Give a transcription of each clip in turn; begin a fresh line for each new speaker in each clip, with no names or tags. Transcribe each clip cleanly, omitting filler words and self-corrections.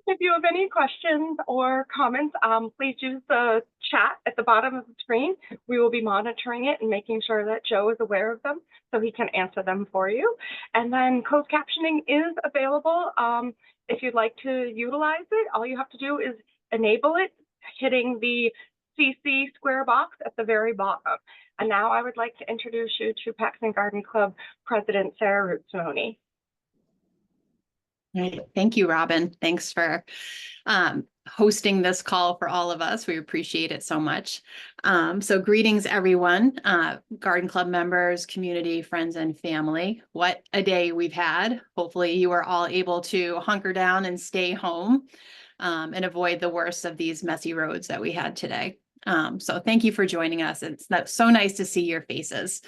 If you have any questions or comments, please use the chat at the bottom of the screen. We will be monitoring it and making sure that Joe is aware of them so he can answer them for you. And then closed captioning is available. If you'd like to utilize it, all you have to do is enable it, hitting the CC square box at the very bottom. And now I would like to introduce you to Paxton Garden Club President Sarah Roots-Money.
Right. Thank you, Robin. Thanks for hosting this call for all of us. We appreciate it so much. So greetings, everyone, Garden Club members, community, friends, and family. What a day we've had. Hopefully you are all able to hunker down and stay home and avoid the worst of these messy roads that we had today. So thank you for joining us. It's so nice to see your faces.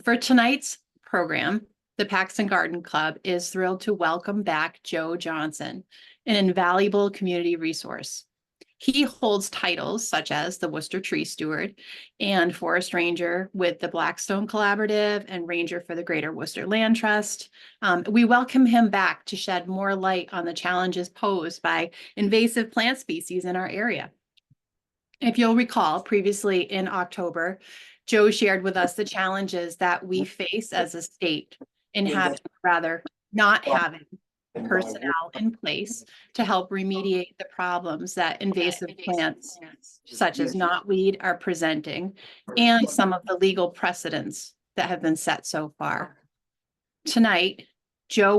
For tonight's program, the Paxton Garden Club is thrilled to welcome back Joe Johnson, an invaluable community resource. He holds titles such as the Worcester Tree Steward and Forest Ranger with the Blackstone Collaborative and Ranger for the Greater Worcester Land Trust. We welcome him back to shed more light on the challenges posed by invasive plant species in our area. If you'll recall, previously in October, Joe shared with us the challenges that we face as a state in having, rather, not having personnel in place to help remediate the problems that invasive plants such as knotweed are presenting and some of the legal precedents that have been set so far. Tonight, Joe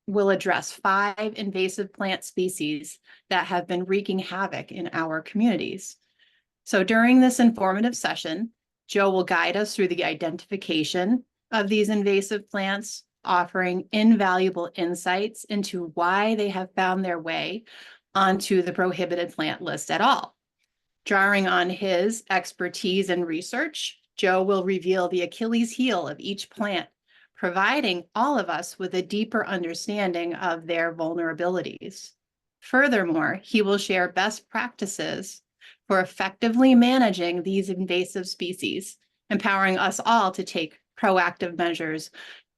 will address 5 invasive plant species that have been wreaking havoc in our communities. So during this informative session, Joe will guide us through the identification of these invasive plants, offering invaluable insights into why they have found their way onto the prohibited plant list at all. Drawing on his expertise and research, Joe will reveal the Achilles heel of each plant, providing all of us with a deeper understanding of their vulnerabilities. Furthermore, he will share best practices for effectively managing these invasive species, empowering us all to take proactive measures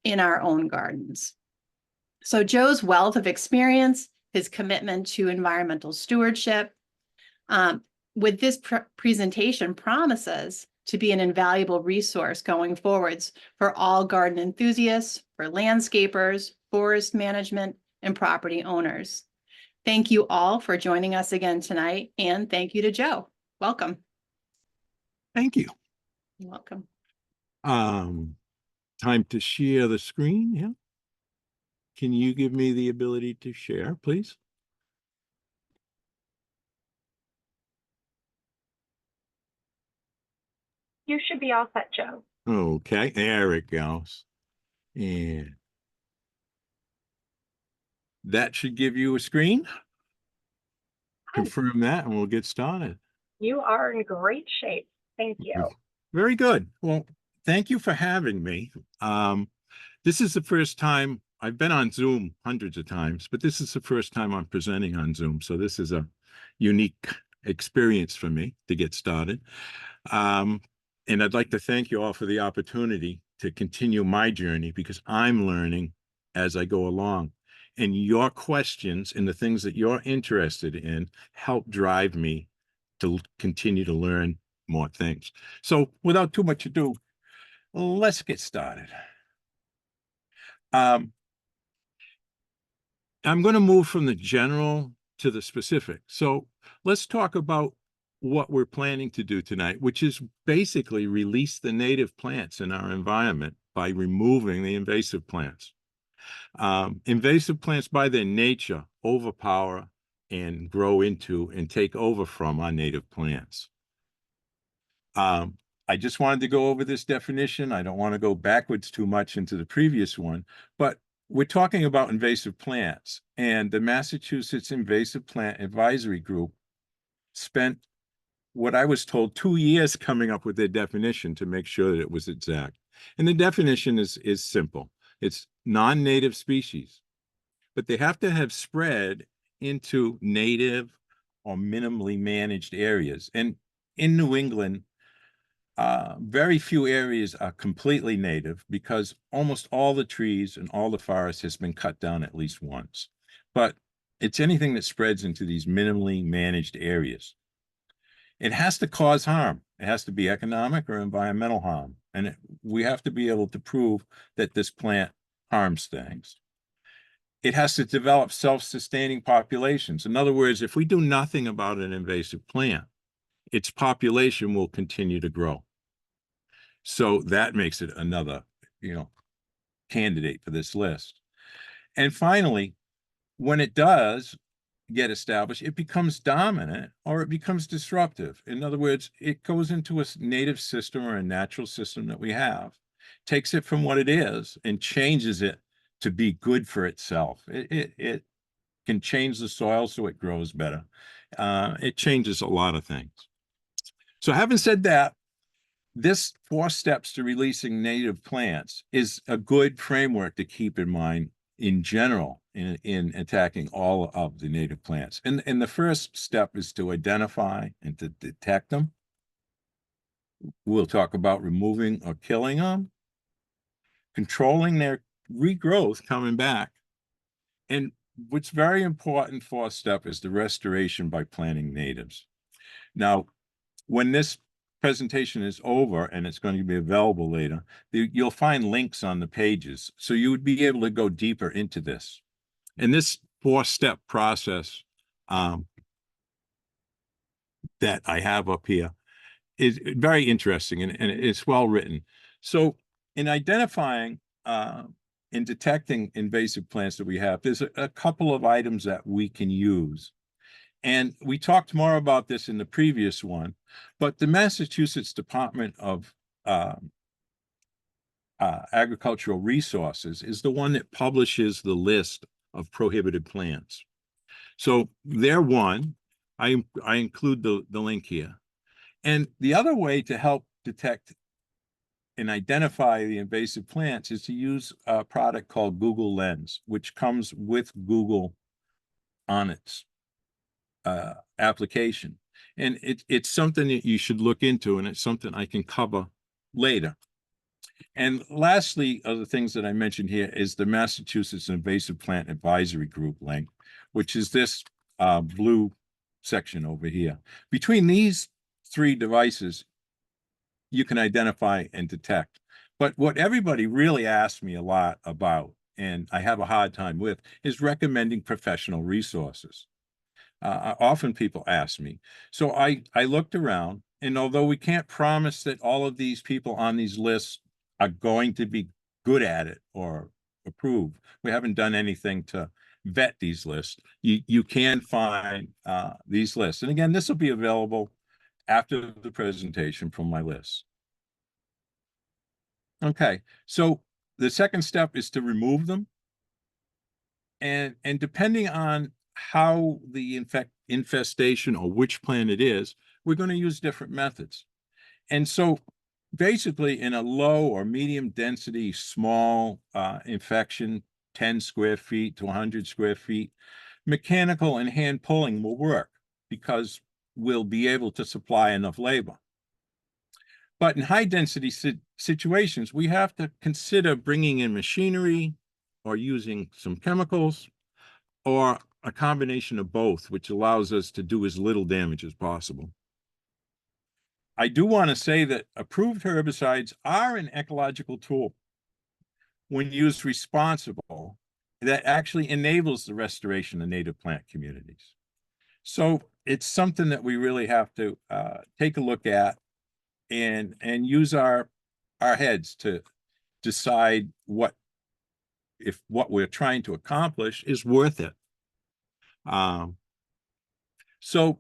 in our own gardens. So Joe's wealth of experience, his commitment to environmental stewardship, with this presentation promises to be an invaluable resource going forwards for all garden enthusiasts, for landscapers, forest management, and property owners. Thank you all for joining us again tonight, and thank you to Joe. Welcome.
Thank you.
You're welcome.
Time to share the screen. Yeah. Can you give me the ability to share, please?
You should be all set, Joe.
Okay, there it goes. And that should give you a screen. Confirm that and we'll get started.
You are in great shape. Thank you.
Very good. Well, thank you for having me. This is the first time I've been on Zoom hundreds of times, but this is the first time I'm presenting on Zoom. So this is a unique experience for me to get started. And I'd like to thank you all for the opportunity to continue my journey because I'm learning as I go along. And your questions and the things that you're interested in help drive me to continue to learn more things. So without too much ado, let's get started. I'm going to move from the general to the specific. So let's talk about what we're planning to do tonight, which is basically release the native plants in our environment by removing the invasive plants. Invasive plants by their nature overpower and grow into and take over from our native plants. I just wanted to go over this definition. I don't want to go backwards too much into the previous one, but we're talking about invasive plants, and the Massachusetts Invasive Plant Advisory Group spent what I was told 2 years coming up with their definition to make sure that it was exact. And the definition is simple. It's non-native species, but they have to have spread into native or minimally managed areas. And in New England, very few areas are completely native because almost all the trees and all the forest has been cut down at least once. But It's anything that spreads into these minimally managed areas. It has to cause harm. It has to be economic or environmental harm. And we have to be able to prove that this plant harms things. It has to develop self-sustaining populations. In other words, if we do nothing about an invasive plant, its population will continue to grow. So that makes it another, candidate for this list. And finally, when it does get established, it becomes dominant or it becomes disruptive. In other words, it goes into a native system or a natural system that we have, takes it from what it is and changes it to be good for itself. It can change the soil so it grows better. It changes a lot of things. So having said that, this 4 steps to releasing native plants is a good framework to keep in mind in general in attacking all of the native plants. And the first step is to identify and to detect them. We'll talk about removing or killing them, controlling their regrowth coming back. And what's very important 4th step is the restoration by planting natives. Now, when this presentation is over and it's going to be available later, you'll find links on the pages. So you would be able to go deeper into this. And this 4-step process that I have up here is very interesting and it's well written. So in identifying and detecting invasive plants that we have, there's a couple of items that we can use. And we talked more about this in the previous one, but the Massachusetts Department of Agricultural Resources is the one that publishes the list of prohibited plants. So they're one. I include the link here. And the other way to help detect and identify the invasive plants is to use a product called Google Lens, which comes with Google on its application. And it's something that you should look into, and it's something I can cover later. And lastly, of the things that I mentioned here is the Massachusetts Invasive Plant Advisory Group link, which is this blue section over here. Between these 3 devices, you can identify and detect. But what everybody really asks me a lot about, and I have a hard time with, is recommending professional resources. Often people ask me. So I looked around, and although we can't promise that all of these people on these lists are going to be good at it or approved, we haven't done anything to vet these lists. You can find these lists. And again, this will be available after the presentation from my list. Okay, so the second step is to remove them. And depending on how the infestation or which plant it is, we're going to use different methods. And so basically in a low or medium density, small infection, 10 square feet to 100 square feet, mechanical and hand pulling will work because we'll be able to supply enough labor. But in high density situations, we have to consider bringing in machinery or using some chemicals or a combination of both, which allows us to do as little damage as possible. I do want to say that approved herbicides are an ecological tool when used responsible that actually enables the restoration of native plant communities. So it's something that we really have to take a look at and use our heads to decide if what we're trying to accomplish is worth it. So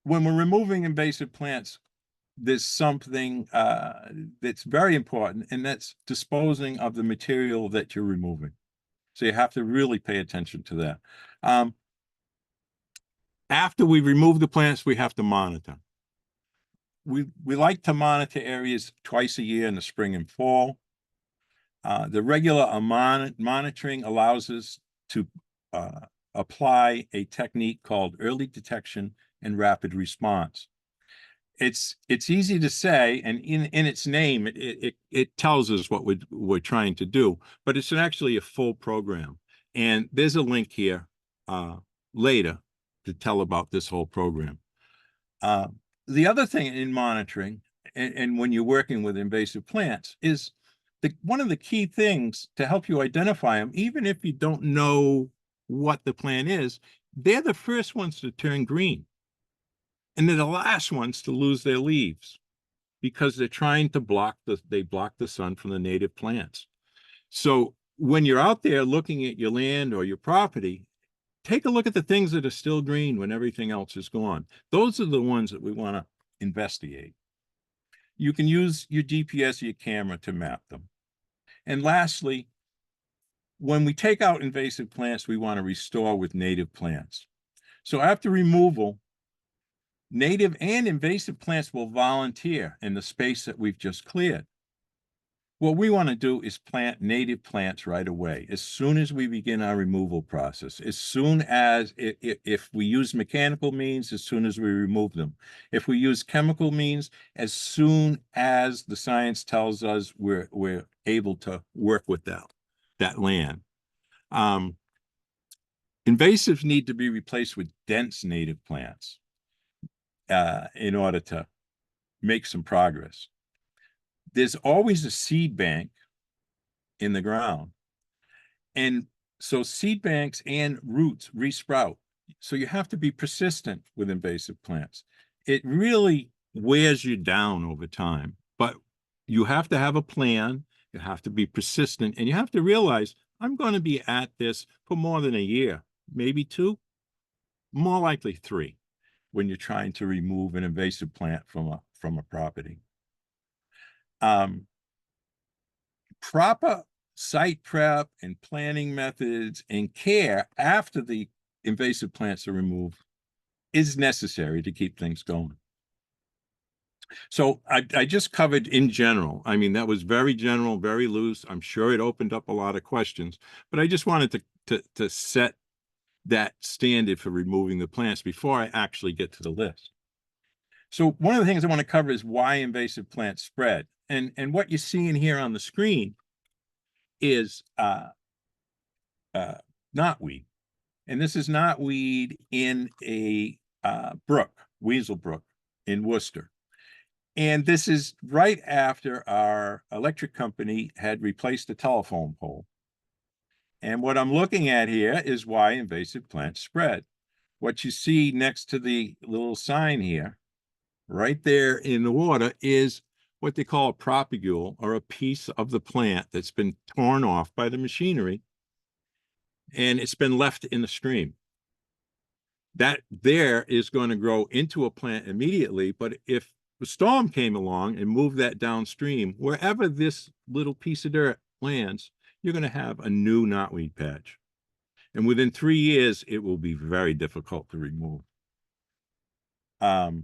when we're removing invasive plants, there's something that's very important, and that's disposing of the material that you're removing. So you have to really pay attention to that. After we remove the plants, we have to monitor. We like to monitor areas twice a year in the spring and fall. The regular monitoring allows us to apply a technique called early detection and rapid response. It's easy to say, and in its name, it tells us what we're trying to do, but it's actually a full program. And there's a link here later to tell about this whole program. The other thing in monitoring and when you're working with invasive plants is one of the key things to help you identify them, even if you don't know what the plant is, they're the first ones to turn green. And they're the last ones to lose their leaves because they're trying to block the sun from the native plants. So when you're out there looking at your land or your property, take a look at the things that are still green when everything else is gone. Those are the ones that we want to investigate. You can use your GPS or your camera to map them. And lastly, when we take out invasive plants, we want to restore with native plants. So after removal, native and invasive plants will volunteer in the space that we've just cleared. What we want to do is plant native plants right away, as soon as we begin our removal process, as soon as, if we use mechanical means, as soon as we remove them. If we use chemical means, as soon as the science tells us we're able to work with that land. Invasives need to be replaced with dense native plants in order to make some progress. There's always a seed bank in the ground. And so seed banks and roots resprout. So you have to be persistent with invasive plants. It really wears you down over time, but you have to have a plan. You have to be persistent, and you have to realize I'm going to be at this for more than a year, maybe 2, more likely 3, when you're trying to remove an invasive plant from a property. Proper site prep and planning methods and care after the invasive plants are removed is necessary to keep things going. So I just covered in general. I mean, that was very general, very loose. I'm sure it opened up a lot of questions, but I just wanted to set that standard for removing the plants before I actually get to the list. So one of the things I want to cover is why invasive plants spread. And what you're seeing here on the screen is knotweed. And this is knotweed in a brook, Weasel Brook in Worcester. And this is right after our electric company had replaced the telephone pole. And what I'm looking at here is why invasive plants spread. What you see next to the little sign here, right there in the water, is what they call a propagule, or a piece of the plant that's been torn off by the machinery, and it's been left in the stream. That there is going to grow into a plant immediately, but if the storm came along and moved that downstream, wherever this little piece of dirt lands, you're going to have a new knotweed patch. And within 3 years, it will be very difficult to remove. So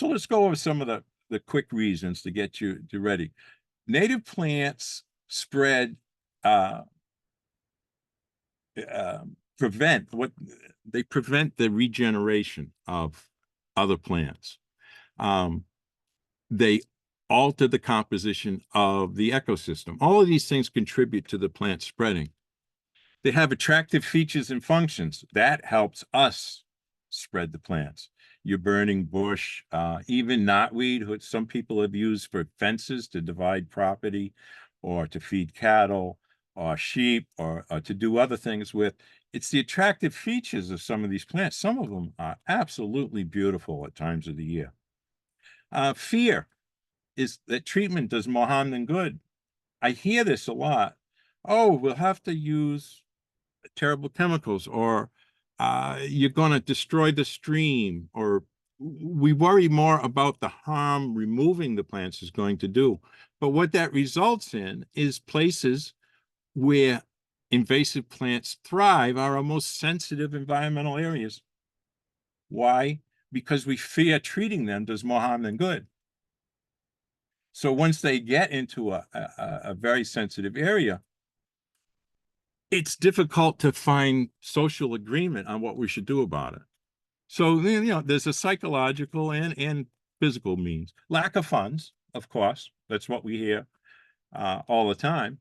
let's go over some of the quick reasons to get you ready. Native plants spread, prevent the regeneration of other plants. They alter the composition of the ecosystem. All of these things contribute to the plant spreading. They have attractive features and functions. That helps us spread the plants. Your burning bush, even knotweed, which some people have used for fences to divide property or to feed cattle or sheep or to do other things with. It's the attractive features of some of these plants. Some of them are absolutely beautiful at times of the year. Fear is that treatment does more harm than good. I hear this a lot. Oh, we'll have to use terrible chemicals, or you're going to destroy the stream, or we worry more about the harm removing the plants is going to do. But what that results in is places where invasive plants thrive are our most sensitive environmental areas. Why? Because we fear treating them does more harm than good. So once they get into a very sensitive area, it's difficult to find social agreement on what we should do about it. So, you know, there's a psychological and physical means. Lack of funds, of course, that's what we hear all the time,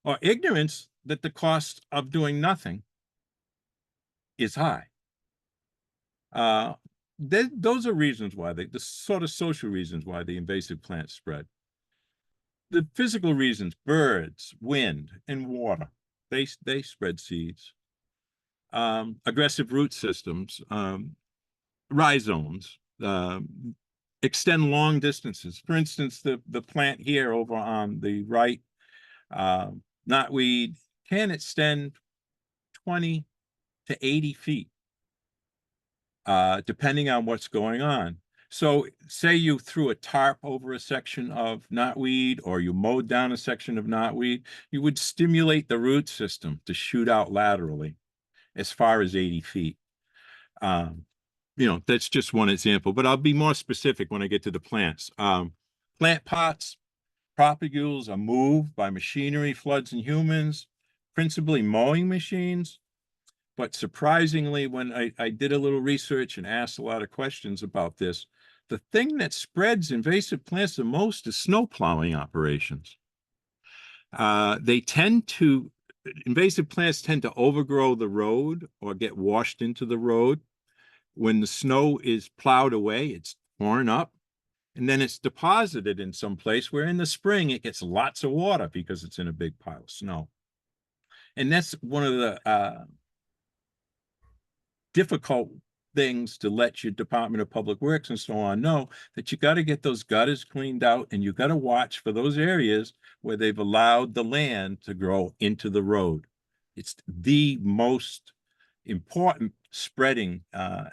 or ignorance that the cost of doing nothing is high. Those are reasons why the sort of social reasons why the invasive plants spread. The physical reasons, birds, wind, and water, they spread seeds. Aggressive root systems, rhizomes, extend long distances. For instance, the plant here over on the right, knotweed, can extend 20 to 80 feet, depending on what's going on. So say you threw a tarp over a section of knotweed, or you mowed down a section of knotweed, you would stimulate the root system to shoot out laterally as far as 80 feet. You know, that's just one example, but I'll be more specific when I get to the plants. Plant pots, propagules are moved by machinery, floods, and humans, principally mowing machines. But surprisingly, when I did a little research and asked a lot of questions about this, the thing that spreads invasive plants the most is snow plowing operations. Invasive plants tend to overgrow the road or get washed into the road. When the snow is plowed away, it's torn up, and then it's deposited in some place where in the spring it gets lots of water because it's in a big pile of snow. And that's one of the difficult things to let your Department of Public Works and so on know, that you got to get those gutters cleaned out, and you got to watch for those areas where they've allowed the land to grow into the road. It's the most important spreading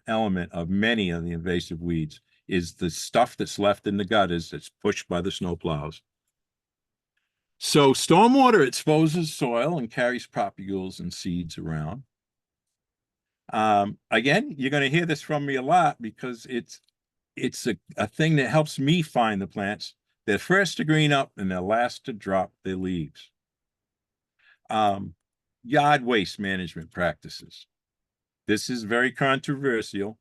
element of many of the invasive weeds, is the stuff that's left in the gutters that's pushed by the snow plows. So stormwater exposes soil and carries propagules and seeds around. Again, you're going to hear this from me a lot because it's a thing that helps me find the plants. They're first to green up and they're last to drop their leaves. Yard waste management practices. This is very controversial.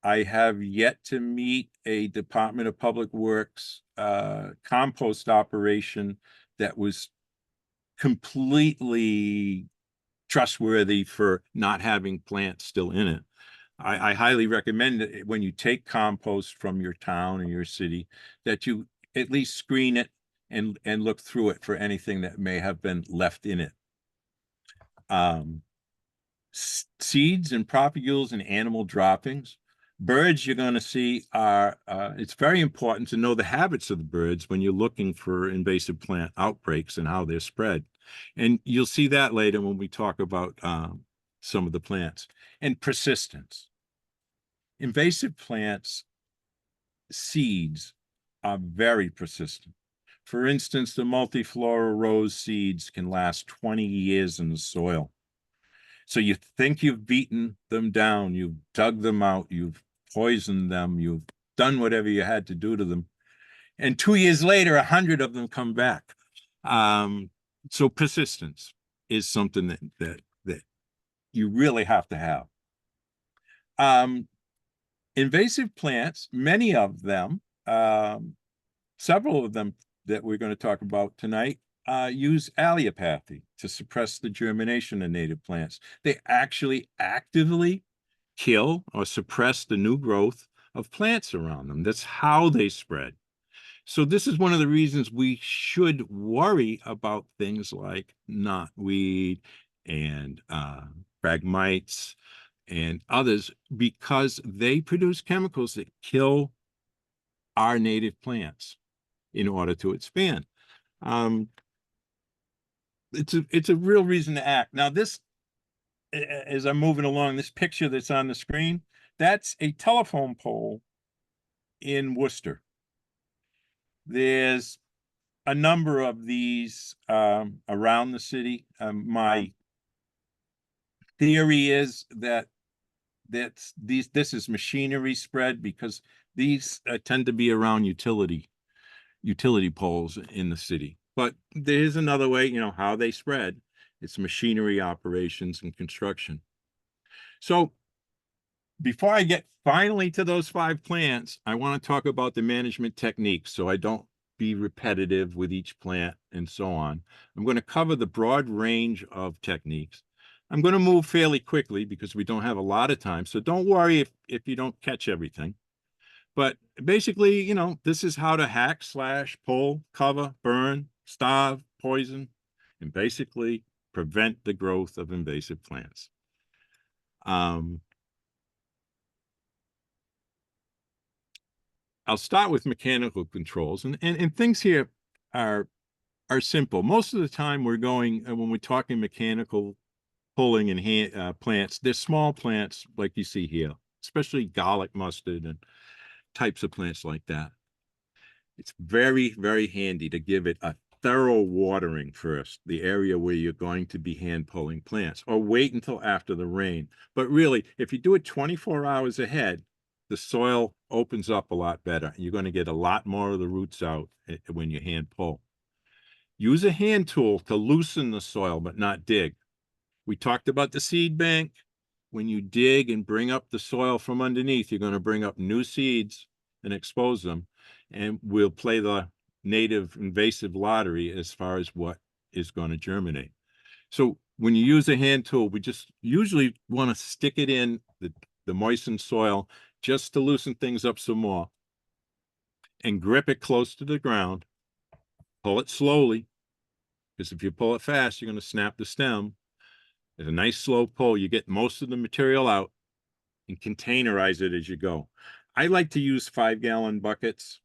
I have yet to meet a Department of Public Works compost operation that was completely trustworthy for not having plants still in it. I highly recommend that when you take compost from your town and your city, that you at least screen it and look through it for anything that may have been left in it. Seeds and propagules and animal droppings. Birds you're going to see are, it's very important to know the habits of the birds when you're looking for invasive plant outbreaks and how they're spread. And you'll see that later when we talk about some of the plants. And persistence. Invasive plants, seeds are very persistent. For instance, the multiflora rose seeds can last 20 years in the soil. So you think you've beaten them down, you've dug them out, you've poisoned them, you've done whatever you had to do to them. And 2 years later, 100 of them come back. So persistence is something that you really have to have. Invasive plants, many of them, several of them that we're going to talk about tonight, use allelopathy to suppress the germination of native plants. They actually actively kill or suppress the new growth of plants around them. That's how they spread. So this is one of the reasons we should worry about things like knotweed and phragmites and others, because they produce chemicals that kill our native plants in order to expand. It's a real reason to act. Now, this, as I'm moving along, this picture that's on the screen, that's a telephone pole in Worcester. There's a number of these around the city. My theory is that this is machinery spread, because these tend to be around utility poles in the city. But there's another way, you know, how they spread. It's machinery operations and construction. So before I get finally to those 5 plants, I want to talk about the management techniques so I don't be repetitive with each plant and so on. I'm going to cover the broad range of techniques. I'm going to move fairly quickly because we don't have a lot of time. So don't worry if you don't catch everything. But basically, you know, this is how to hack, slash, pull, cover, burn, starve, poison, and basically prevent the growth of invasive plants. I'll start with mechanical controls, and things here are simple. Most of the time we're going, when we're talking mechanical pulling and plants, they're small plants like you see here, especially garlic mustard and types of plants like that. It's very, very handy to give it a thorough watering first, the area where you're going to be hand pulling plants, or wait until after the rain. But really, if you do it 24 hours ahead, the soil opens up a lot better. You're going to get a lot more of the roots out when you hand pull. Use a hand tool to loosen the soil, but not dig. We talked about the seed bank. When you dig and bring up the soil from underneath, you're going to bring up new seeds and expose them. And we'll play the native invasive lottery as far as what is going to germinate. So when you use a hand tool, we just usually want to stick it in the moistened soil just to loosen things up some more, and grip it close to the ground. Pull it slowly, because if you pull it fast, you're going to snap the stem. It's a nice slow pull. You get most of the material out and containerize it as you go. I like to use 5-gallon buckets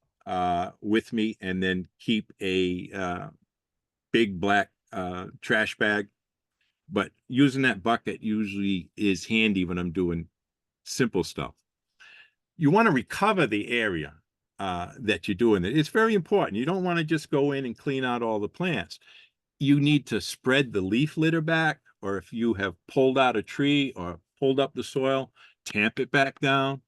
with me, and then keep a big black trash bag. But using that bucket usually is handy when I'm doing simple stuff. You want to recover the area that you're doing it. It's very important. You don't want to just go in and clean out all the plants. You need to spread the leaf litter back, or if you have pulled out a tree or pulled up the soil, tamp it back down.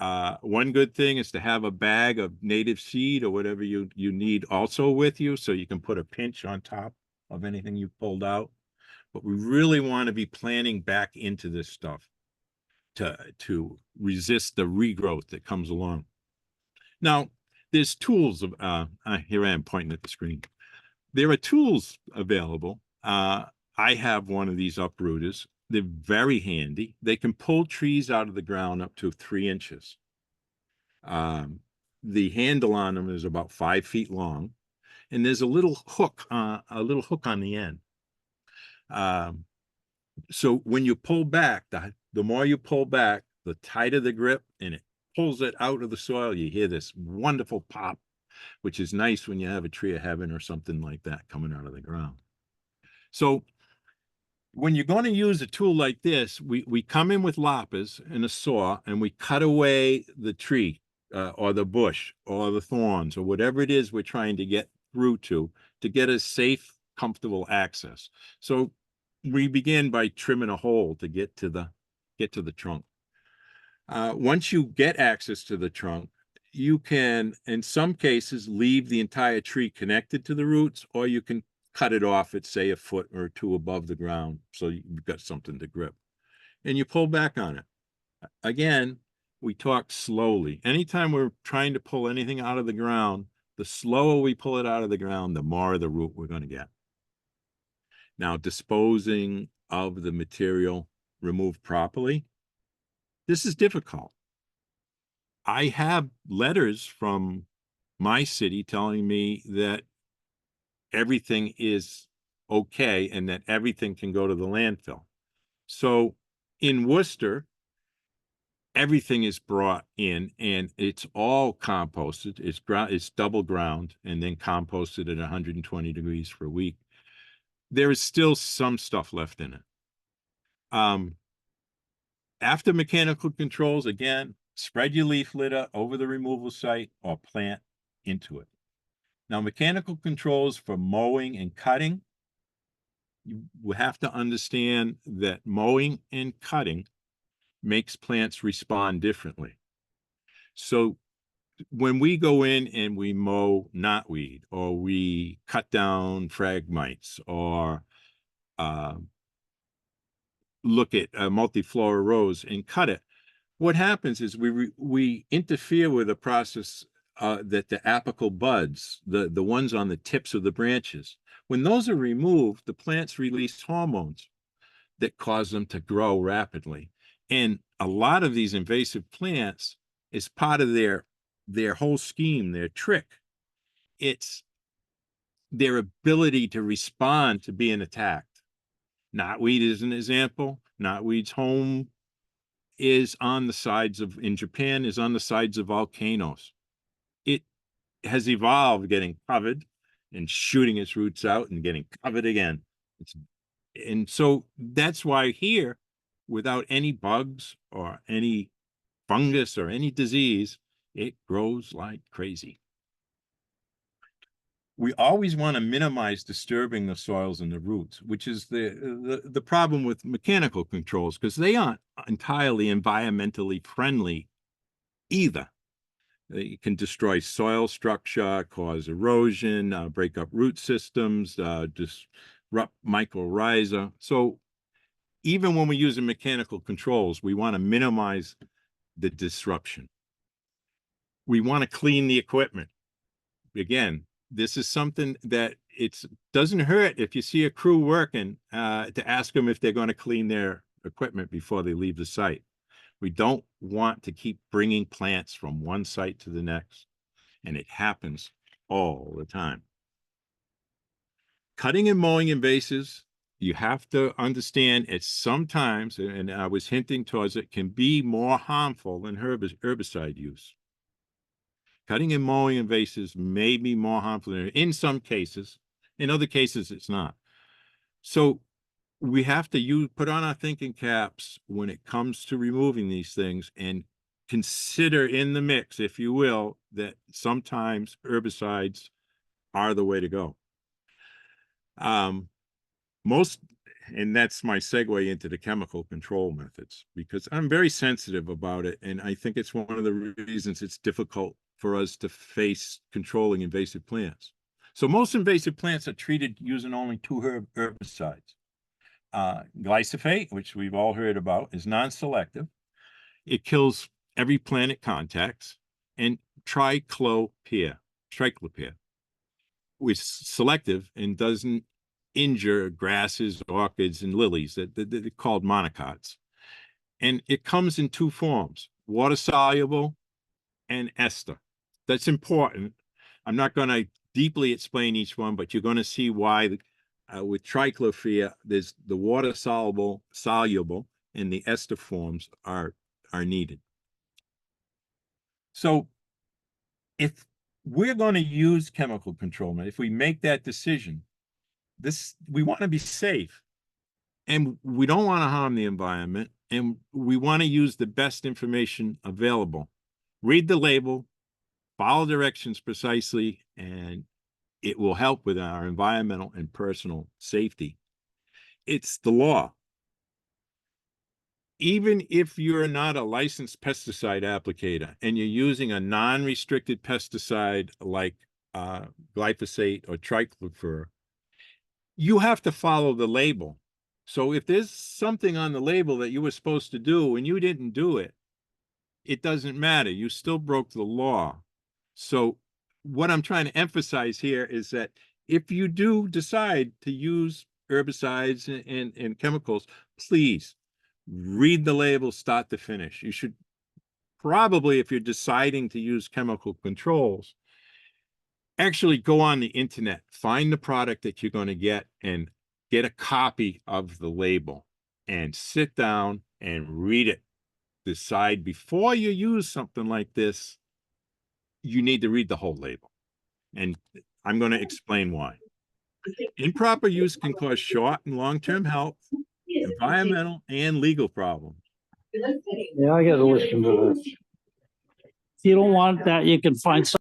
One good thing is to have a bag of native seed or whatever you need also with you, so you can put a pinch on top of anything you pulled out. But we really want to be planting back into this stuff to resist the regrowth that comes along. Now, there's tools of here I am pointing at the screen. There are tools available. I have one of these uprooters. They're very handy. They can pull trees out of the ground up to 3 inches. The handle on them is about 5 feet long, and there's a little hook on the end. So when you pull back, the more you pull back, the tighter the grip, and it pulls it out of the soil. You hear this wonderful pop, which is nice when you have a tree of heaven or something like that coming out of the ground. So when you're going to use a tool like this, we come in with loppers and a saw, and we cut away the tree or the bush or the thorns or whatever it is we're trying to get through to get a safe, comfortable access. So we begin by trimming a hole to get to the trunk. Once you get access to the trunk, you can, in some cases, leave the entire tree connected to the roots, or you can cut it off at, say, 1 foot or 2 above the ground, so you've got something to grip. And you pull back on it. Again, we talk slowly. Anytime we're trying to pull anything out of the ground, the slower we pull it out of the ground, the more of the root we're going to get. Now, disposing of the material removed properly, this is difficult. I have letters from my city telling me that everything is okay and that everything can go to the landfill. So in Worcester, everything is brought in and it's all composted. It's double ground and then composted at 120 degrees for a week. There is still some stuff left in it. After mechanical controls, again, spread your leaf litter over the removal site or plant into it. Now, mechanical controls for mowing and cutting, you have to understand that mowing and cutting makes plants respond differently. So when we go in and we mow knotweed, or we cut down phragmites, or look at multiflora rose and cut it, what happens is we interfere with a process that the apical buds, the ones on the tips of the branches, when those are removed, the plants release hormones. that cause them to grow rapidly. And a lot of these invasive plants is part of their whole scheme, their trick. It's their ability to respond to being attacked. Knotweed is an example. Knotweed's home is on the sides of, in Japan, is on the sides of volcanoes. It has evolved getting covered and shooting its roots out and getting covered again. And so that's why here, without any bugs or any fungus or any disease, it grows like crazy. We always want to minimize disturbing the soils and the roots, which is the problem with mechanical controls, because they aren't entirely environmentally friendly either. They can destroy soil structure, cause erosion, break up root systems, disrupt mycorrhiza. So even when we're using mechanical controls, we want to minimize the disruption. We want to clean the equipment. Again, this is something that it doesn't hurt if you see a crew working to ask them if they're going to clean their equipment before they leave the site. We don't want to keep bringing plants from one site to the next, and it happens all the time. Cutting and mowing invasives, you have to understand it's sometimes, and I was hinting towards it, can be more harmful than herbicide use. Cutting and mowing invasives may be more harmful in some cases. In other cases, it's not. So we have to put on our thinking caps when it comes to removing these things and consider in the mix, if you will, that sometimes herbicides are the way to go. And that's my segue into the chemical control methods, because I'm very sensitive about it. And I think it's one of the reasons it's difficult for us to face controlling invasive plants. So most invasive plants are treated using only two herbicides. Glyphosate, which we've all heard about, is non-selective. It kills every plant it contacts. And triclopyr, which is selective and doesn't injure grasses, orchids, and lilies. They're called monocots. And it comes in two forms, water-soluble and ester. That's important. I'm not going to deeply explain each one, but you're going to see why with triclopyr, there's the water-soluble, and the ester forms are needed. So if we're going to use chemical control, if we make that decision, we want to be safe, and we don't want to harm the environment, and we want to use the best information available. Read the label, follow directions precisely, and it will help with our environmental and personal safety. It's the law. Even if you're not a licensed pesticide applicator and you're using a non-restricted pesticide like glyphosate or triclopyr, you have to follow the label. So if there's something on the label that you were supposed to do and you didn't do it, it doesn't matter. You still broke the law. So what I'm trying to emphasize here is that if you do decide to use herbicides and chemicals, please read the label start to finish. You should probably, if you're deciding to use chemical controls, actually go on the internet, find the product that you're going to get and get a copy of the label and sit down and read it. Decide before you use something like this, you need to read the whole label. And I'm going to explain why. Improper use can cause short and long-term health, environmental, and legal problems.
Yeah, I gotta listen to this. If you don't want that, you can find some.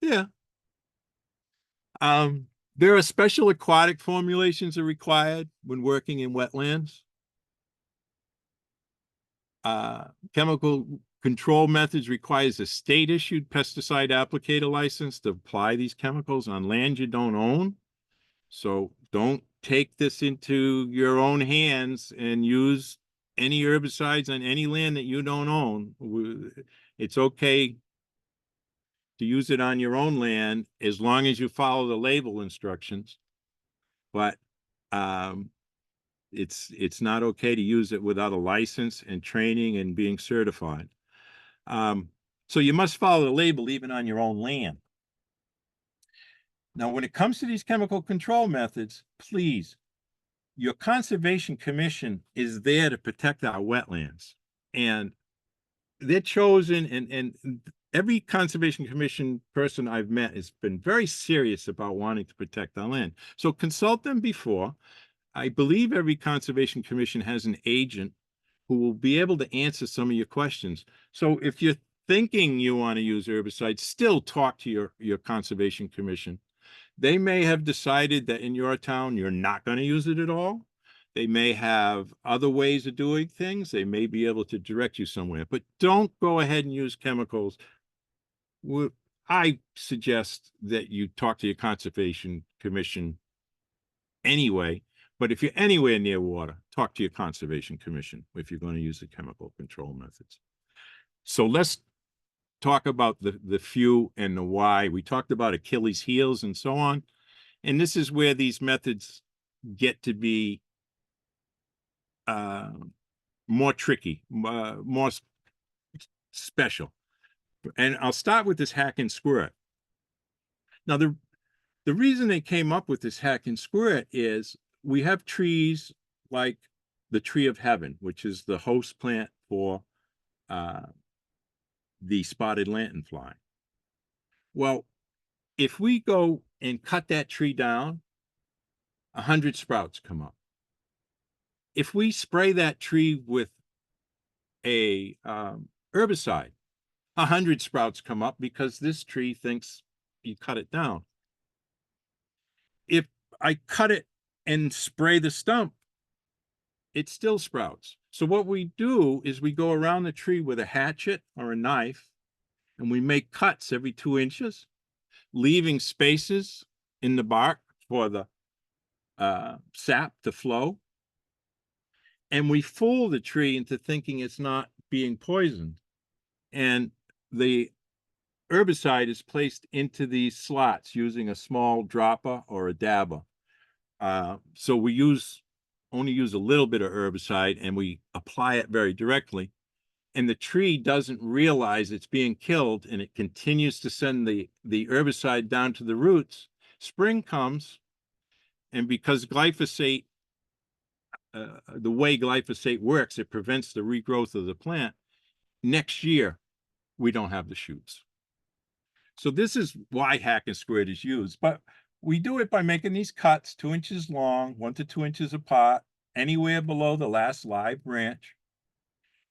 Yeah. There are special aquatic formulations that are required when working in wetlands. Chemical control methods requires a state-issued pesticide applicator license to apply these chemicals on land you don't own. So don't take this into your own hands and use any herbicides on any land that you don't own. It's okay to use it on your own land as long as you follow the label instructions. But It's not okay to use it without a license and training and being certified. So you must follow the label even on your own land. Now, when it comes to these chemical control methods, please, your Conservation Commission is there to protect our wetlands. And they're chosen, and every Conservation Commission person I've met has been very serious about wanting to protect our land. So consult them before. I believe every Conservation Commission has an agent who will be able to answer some of your questions. So if you're thinking you want to use herbicides, still talk to your Conservation Commission. They may have decided that in your town, you're not going to use it at all. They may have other ways of doing things. They may be able to direct you somewhere, but don't go ahead and use chemicals. I suggest that you talk to your Conservation Commission anyway, but if you're anywhere near water, talk to your Conservation Commission if you're going to use the chemical control methods. So let's talk about the few and the why. We talked about Achilles heels and so on. And this is where these methods get to be more tricky, more special. And I'll start with this hack and squirt. Now, the reason they came up with this hack and squirt is we have trees like the tree of heaven, which is the host plant for the spotted lanternfly. Well, if we go and cut that tree down, 100 sprouts come up. If we spray that tree with a herbicide, 100 sprouts come up because this tree thinks you cut it down. If I cut it and spray the stump, it still sprouts. So what we do is we go around the tree with a hatchet or a knife, and we make cuts every 2 inches, leaving spaces in the bark for the sap to flow. And we fool the tree into thinking it's not being poisoned. And the herbicide is placed into these slots using a small dropper or a dabber. So we only use a little bit of herbicide, and we apply it very directly. And the tree doesn't realize it's being killed, and it continues to send the herbicide down to the roots. Spring comes, and because glyphosate, the way glyphosate works, it prevents the regrowth of the plant. Next year, we don't have the shoots. So this is why hack and squirt is used, but we do it by making these cuts 2 inches long, 1 to 2 inches apart, anywhere below the last live branch.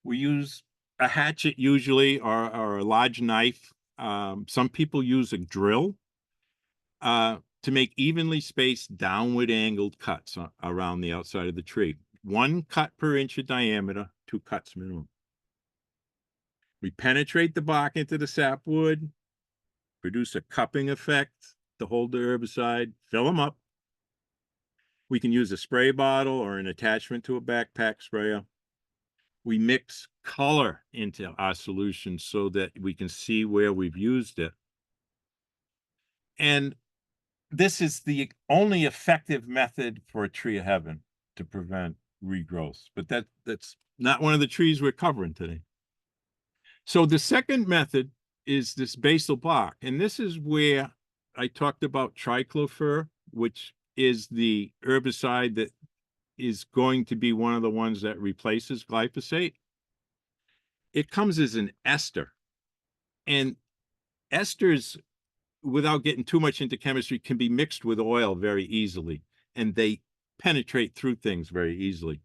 We use a hatchet usually, or a large knife. Some people use a drill to make evenly spaced downward angled cuts around the outside of the tree. 1 cut per inch of diameter, 2 cuts minimum. We penetrate the bark into the sapwood, produce a cupping effect to hold the herbicide, fill them up. We can use a spray bottle or an attachment to a backpack sprayer. We mix color into our solution so that we can see where we've used it. And this is the only effective method for a tree of heaven to prevent regrowth. But that's not one of the trees we're covering today. So the second method is this basal bark. And this is where I talked about triclofer, which is the herbicide that is going to be one of the ones that replaces glyphosate. It comes as an ester. And esters, without getting too much into chemistry, can be mixed with oil very easily, and they penetrate through things very easily.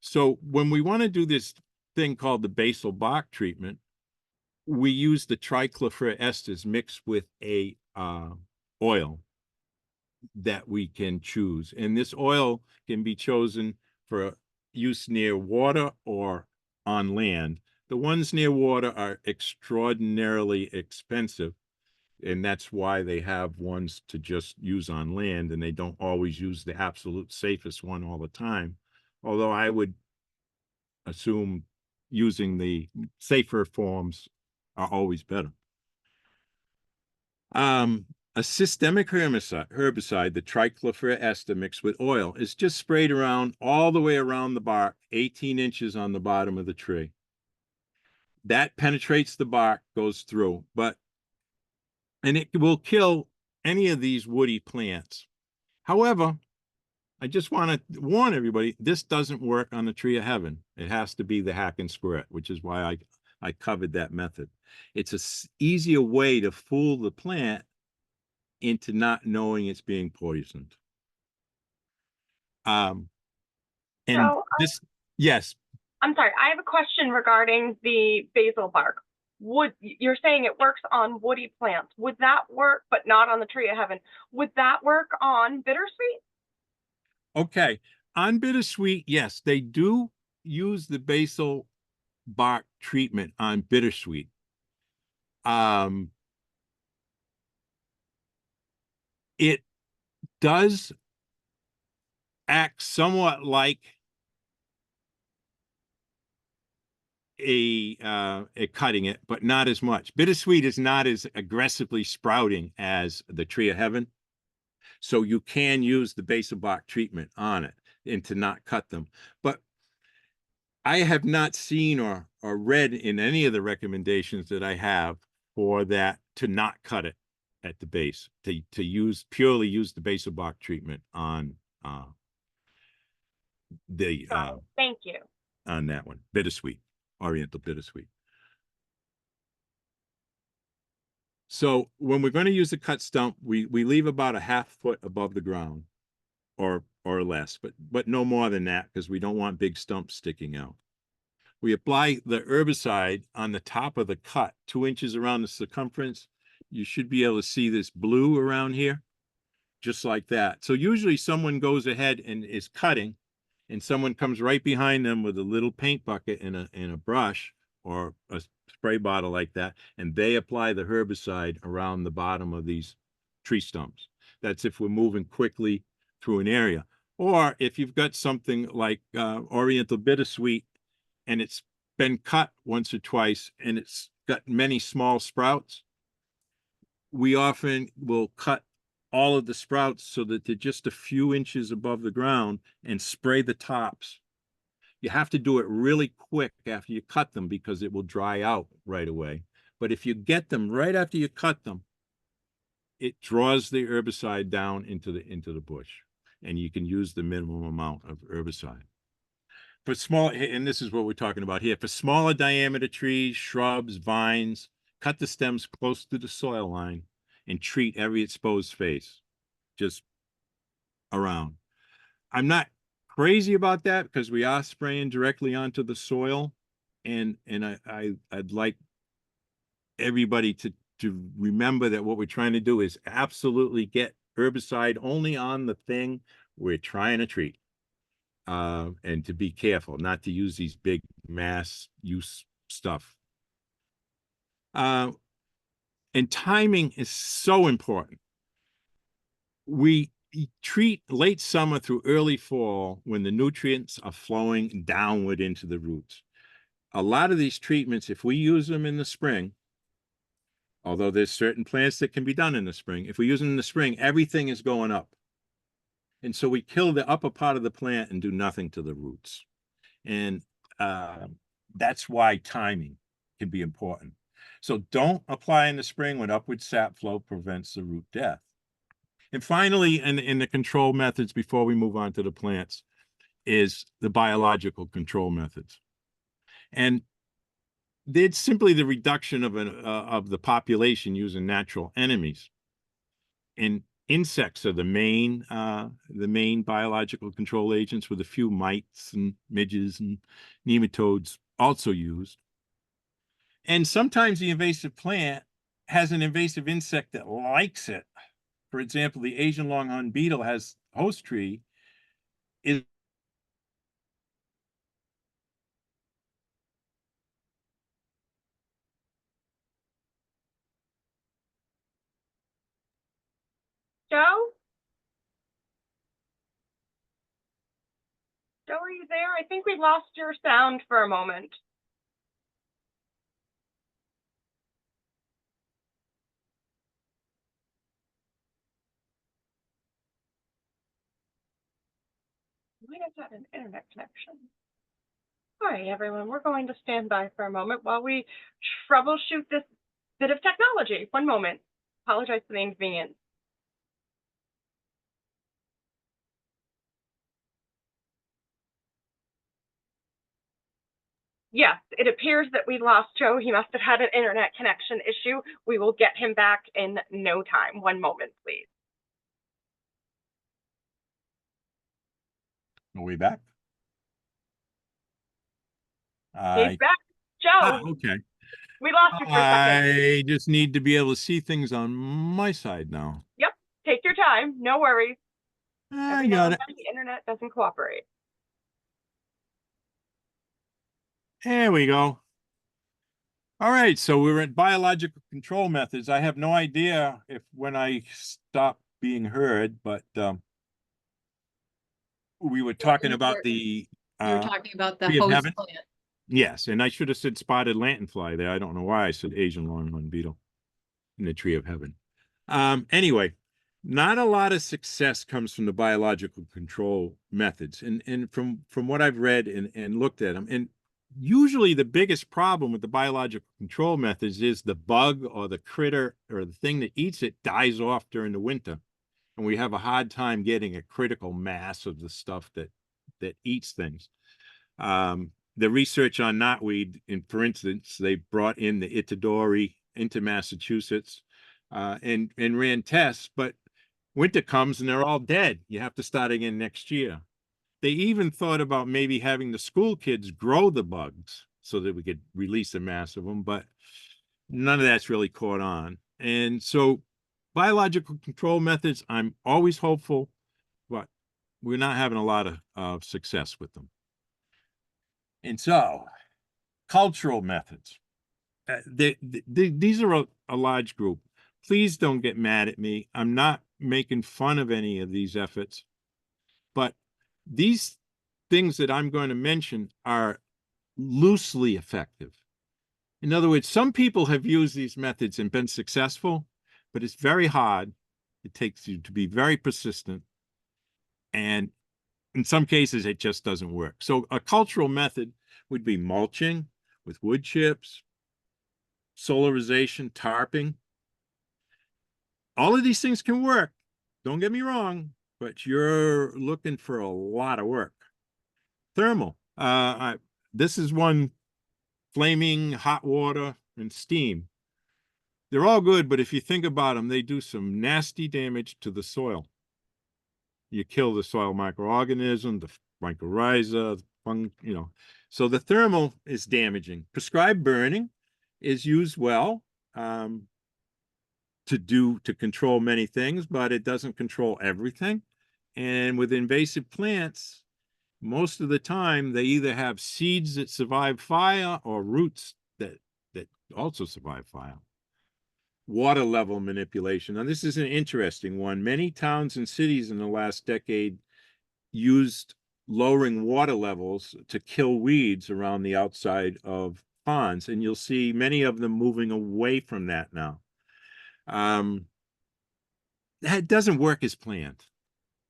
So when we want to do this thing called the basal bark treatment, we use the triclofer esters mixed with a oil that we can choose. And this oil can be chosen for use near water or on land. The ones near water are extraordinarily expensive, and that's why they have ones to just use on land, and they don't always use the absolute safest one all the time. Although I would assume using the safer forms are always better. A systemic herbicide, the trichlorphyr ester mixed with oil, is just sprayed around all the way around the bark, 18 inches on the bottom of the tree. That penetrates the bark, goes through, and it will kill any of these woody plants. However, I just want to warn everybody, this doesn't work on the tree of heaven. It has to be the hack and squirt, which is why I covered that method. It's an easier way to fool the plant into not knowing it's being poisoned. And
So
this, yes,
I'm sorry, I have a question regarding the basil bark. You're saying it works on woody plants. Would that work, but not on the tree of heaven? Would that work on bittersweet?
okay. On bittersweet, yes, they do use the basil bark treatment on bittersweet. It does act somewhat like a cutting it, but not as much. Bittersweet is not as aggressively sprouting as the tree of heaven. So you can use the basil bark treatment on it and to not cut them. But I have not seen or read in any of the recommendations that I have for that to not cut it at the base, to purely use the basil bark treatment on
Thank you.
on that one, bittersweet, oriental bittersweet. So when we're going to use a cut stump, we leave about a half foot above the ground or less, but no more than that, because we don't want big stumps sticking out. We apply the herbicide on the top of the cut, 2 inches around the circumference. You should be able to see this blue around here, just like that. So usually someone goes ahead and is cutting, and someone comes right behind them with a little paint bucket and a brush or a spray bottle like that, and they apply the herbicide around the bottom of these tree stumps. That's if we're moving quickly through an area. Or if you've got something like oriental bittersweet, and it's been cut once or twice and it's got many small sprouts, we often will cut all of the sprouts so that they're just a few inches above the ground and spray the tops. You have to do it really quick after you cut them because it will dry out right away. But if you get them right after you cut them, it draws the herbicide down into the bush, and you can use the minimum amount of herbicide. For small, and this is what we're talking about here, for smaller diameter trees, shrubs, vines, cut the stems close to the soil line and treat every exposed face, just around. I'm not crazy about that because we are spraying directly onto the soil, and I'd like everybody to remember that what we're trying to do is absolutely get herbicide only on the thing we're trying to treat. And to be careful not to use these big mass use stuff. And timing is so important. We treat late summer through early fall when the nutrients are flowing downward into the roots. A lot of these treatments, if we use them in the spring, although there's certain plants that can be done in the spring, if we use them in the spring, everything is going up. And so we kill the upper part of the plant and do nothing to the roots. And that's why timing can be important. So don't apply in the spring when upward sap flow prevents the root death. And finally, in the control methods, before we move on to the plants, is the biological control methods. And it's simply the reduction of the population using natural enemies. And insects are the main biological control agents, with a few mites and midges and nematodes also used. And sometimes the invasive plant has an invasive insect that likes it. For example, the Asian longhorn beetle has host tree is
Joe? Joe, are you there? I think we lost your sound for a moment. might have had an internet connection. All right, everyone, we're going to stand by for a moment while we troubleshoot this bit of technology. One moment. Apologize for the inconvenience. Yes, it appears that we lost Joe. He must have had an internet connection issue. We will get him back in no time. One moment, please.
Are we back?
He's back. Joe,
Okay.
we lost you for a second.
I just need to be able to see things on my side now.
Yep, take your time. No worries.
I
Every now
got
and
it.
then the internet doesn't cooperate.
There we go. All right, so we're at biological control methods. I have no idea if when I stop being heard, but we were talking about the
You were talking about the
tree of
host
heaven.
plant.
Yes, and I should have said spotted lanternfly there. I don't know why I said Asian longhorn beetle in the tree of heaven. Anyway, not a lot of success comes from the biological control methods. And from what I've read and looked at them, and usually the biggest problem with the biological control methods is the bug or the critter or the thing that eats it dies off during the winter. And we have a hard time getting a critical mass of the stuff that eats things. The research on knotweed, for instance, they brought in the Itadori into Massachusetts and ran tests, but winter comes and they're all dead. You have to start again next year. They even thought about maybe having the school kids grow the bugs so that we could release a mass of them, but none of that's really caught on. And so biological control methods, I'm always hopeful, but we're not having a lot of success with them. And so cultural methods. These are a large group. Please don't get mad at me. I'm not making fun of any of these efforts, but these things that I'm going to mention are loosely effective. In other words, some people have used these methods and been successful, but it's very hard. It takes you to be very persistent. And in some cases, it just doesn't work. So a cultural method would be mulching with wood chips, solarization, tarping. All of these things can work. Don't get me wrong, but you're looking for a lot of work. Thermal. This is one: flaming, hot water, and steam. They're all good, but if you think about them, they do some nasty damage to the soil. You kill the soil microorganism, the mycorrhiza, So the thermal is damaging. Prescribed burning is used well to control many things, but it doesn't control everything. And with invasive plants, most of the time they either have seeds that survive fire or roots that also survive fire. Water level manipulation. Now, this is an interesting one. Many towns and cities in the last decade used lowering water levels to kill weeds around the outside of ponds, and you'll see many of them moving away from that now. That doesn't work as planned.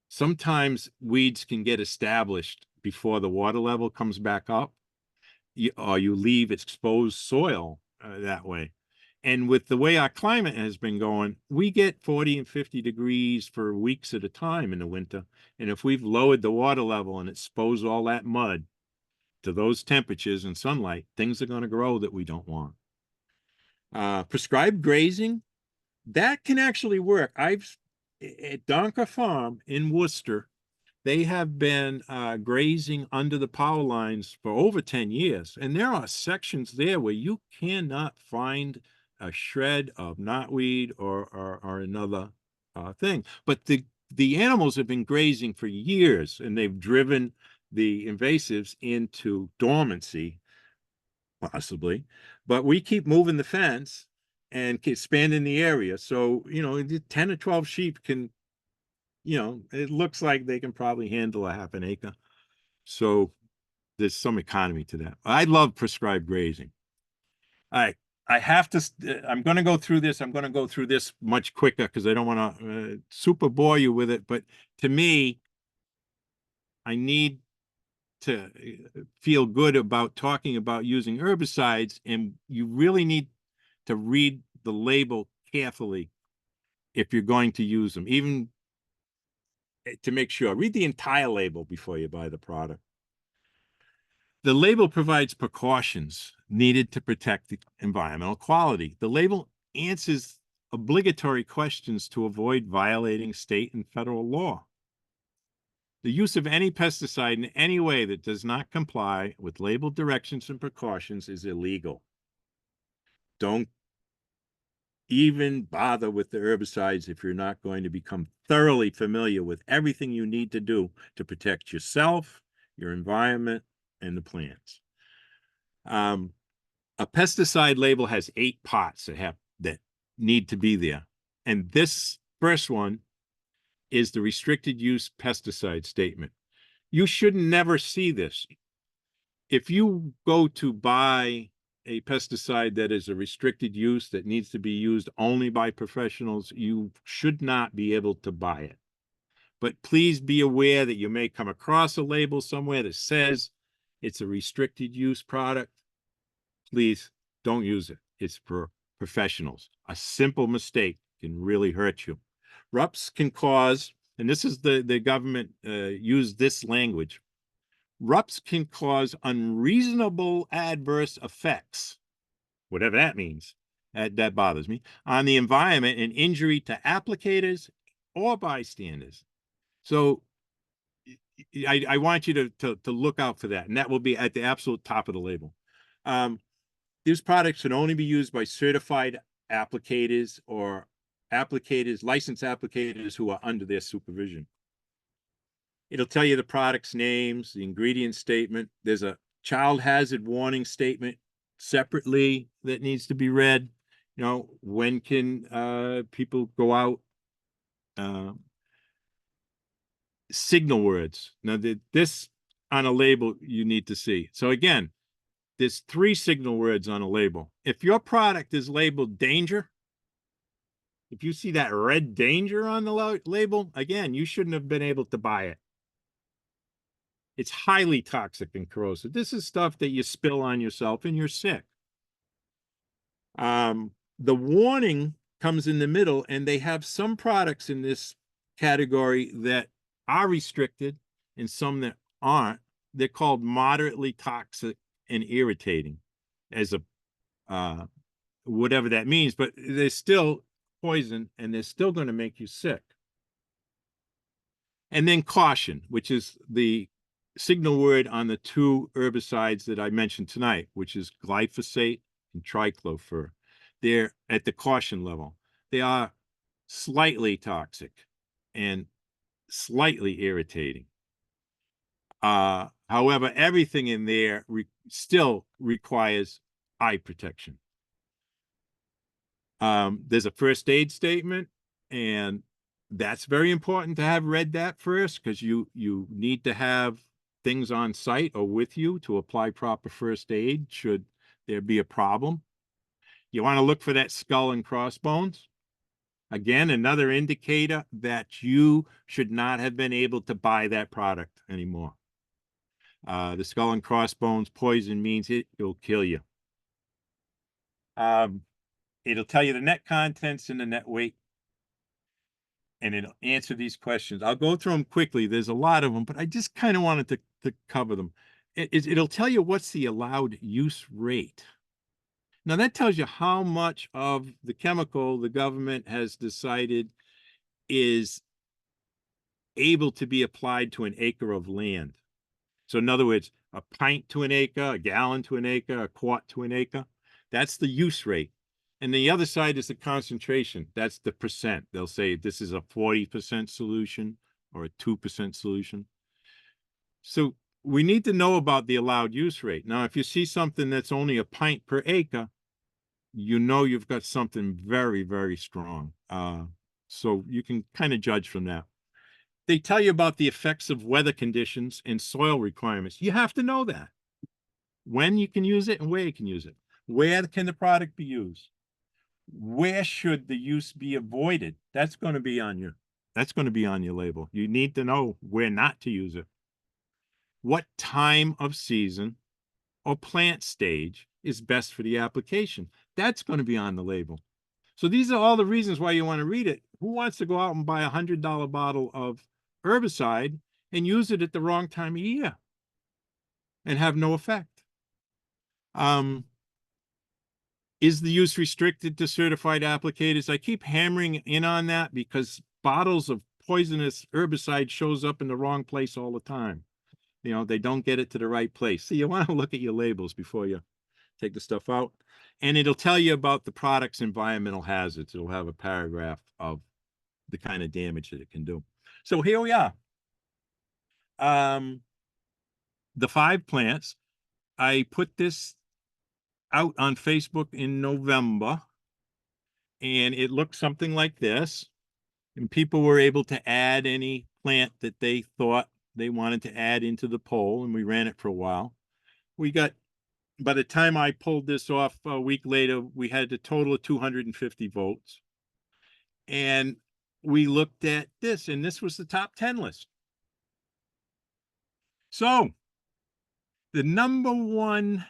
Sometimes weeds can get established before the water level comes back up, or you leave exposed soil that way. And with the way our climate has been going, we get 40 and 50 degrees for weeks at a time in the winter. And if we've lowered the water level and exposed all that mud to those temperatures and sunlight, things are going to grow that we don't want. Prescribed grazing, that can actually work. At Donker Farm in Worcester, they have been grazing under the power lines for over 10 years. And there are sections there where you cannot find a shred of knotweed or another thing. But the animals have been grazing for years, and they've driven the invasives into dormancy, possibly. But we keep moving the fence and expanding the area. So, 10 or 12 sheep can, it looks like they can probably handle a half an acre. So there's some economy to that. I love prescribed grazing. I have to, I'm going to go through this. I'm going to go through this much quicker because I don't want to super bore you with it. But to me, I need to feel good about talking about using herbicides, and you really need to read the label carefully if you're going to use them, even to make sure. Read the entire label before you buy the product. The label provides precautions needed to protect the environmental quality. The label answers obligatory questions to avoid violating state and federal law. The use of any pesticide in any way that does not comply with label directions and precautions is illegal. Don't even bother with the herbicides if you're not going to become thoroughly familiar with everything you need to do to protect yourself, your environment, and the plants. A pesticide label has 8 parts that need to be there. And this first one is the restricted use pesticide statement. You should never see this. If you go to buy a pesticide that is a restricted use that needs to be used only by professionals, you should not be able to buy it. But please be aware that you may come across a label somewhere that says it's a restricted use product. Please don't use it. It's for professionals. A simple mistake can really hurt you. RUPS can cause, and this is the government use this language, RUPS can cause unreasonable adverse effects, whatever that means, that bothers me, on the environment and injury to applicators or bystanders. So I want you to look out for that, and that will be at the absolute top of the label. These products can only be used by certified applicators or licensed applicators who are under their supervision. It'll tell you the product's names, the ingredient statement. There's a child hazard warning statement separately that needs to be read. You know, when can people go out? Signal words. Now, this on a label you need to see. So again, there's 3 signal words on a label. If your product is labeled danger, if you see that red danger on the label, again, you shouldn't have been able to buy it. It's highly toxic and corrosive. This is stuff that you spill on yourself and you're sick. The warning comes in the middle, and they have some products in this category that are restricted and some that aren't. They're called moderately toxic and irritating, as a whatever that means, but they're still poison and they're still going to make you sick. And then caution, which is the signal word on the 2 herbicides that I mentioned tonight, which is glyphosate and triclofor. They're at the caution level. They are slightly toxic and slightly irritating. However, everything in there still requires eye protection. There's a first aid statement, and that's very important to have read that first, because you need to have things on site or with you to apply proper first aid should there be a problem. You want to look for that skull and crossbones. Again, another indicator that you should not have been able to buy that product anymore. The skull and crossbones poison means it'll kill you. It'll tell you the net contents and the net weight, and it'll answer these questions. I'll go through them quickly. There's a lot of them, but I just kind of wanted to cover them. It'll tell you what's the allowed use rate. Now, that tells you how much of the chemical the government has decided is able to be applied to an acre of land. So in other words, a pint to an acre, a gallon to an acre, a quart to an acre. That's the use rate. And the other side is the concentration. That's the percent. They'll say this is a 40% solution or a 2% solution. So we need to know about the allowed use rate. Now, if you see something that's only a pint per acre, you know you've got something very, very strong. So you can kind of judge from that. They tell you about the effects of weather conditions and soil requirements. You have to know that. When you can use it and where you can use it. Where can the product be used? Where should the use be avoided? That's going to be on your label. You need to know where not to use it. what time of season or plant stage is best for the application. That's going to be on the label. So these are all the reasons why you want to read it. Who wants to go out and buy a $100 bottle of herbicide and use it at the wrong time of year and have no effect? Is the use restricted to certified applicators? I keep hammering in on that because bottles of poisonous herbicide shows up in the wrong place all the time. You know, they don't get it to the right place. So you want to look at your labels before you take the stuff out. And it'll tell you about the product's environmental hazards. It'll have a paragraph of the kind of damage that it can do. So here we are. The 5 plants. I put this out on Facebook in November, and it looked something like this. And people were able to add any plant that they thought they wanted to add into the poll, and we ran it for a while. We got, by the time I pulled this off a week later, we had a total of 250 votes. And we looked at this, and this was the top 10 list. So the number one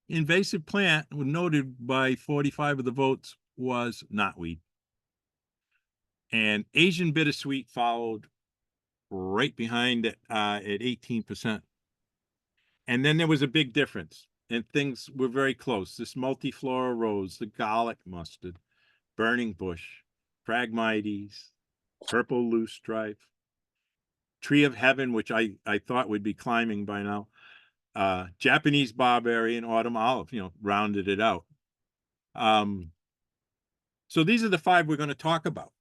invasive plant noted by 45 of the votes was knotweed. And Asian bittersweet followed right behind it at 18%. And then there was a big difference, and things were very close. This multiflora rose, the garlic mustard, burning bush, Phragmites, purple loosestrife, tree of heaven, which I thought would be climbing by now, Japanese barberry, and autumn olive, rounded it out. So these are the 5 we're going to talk about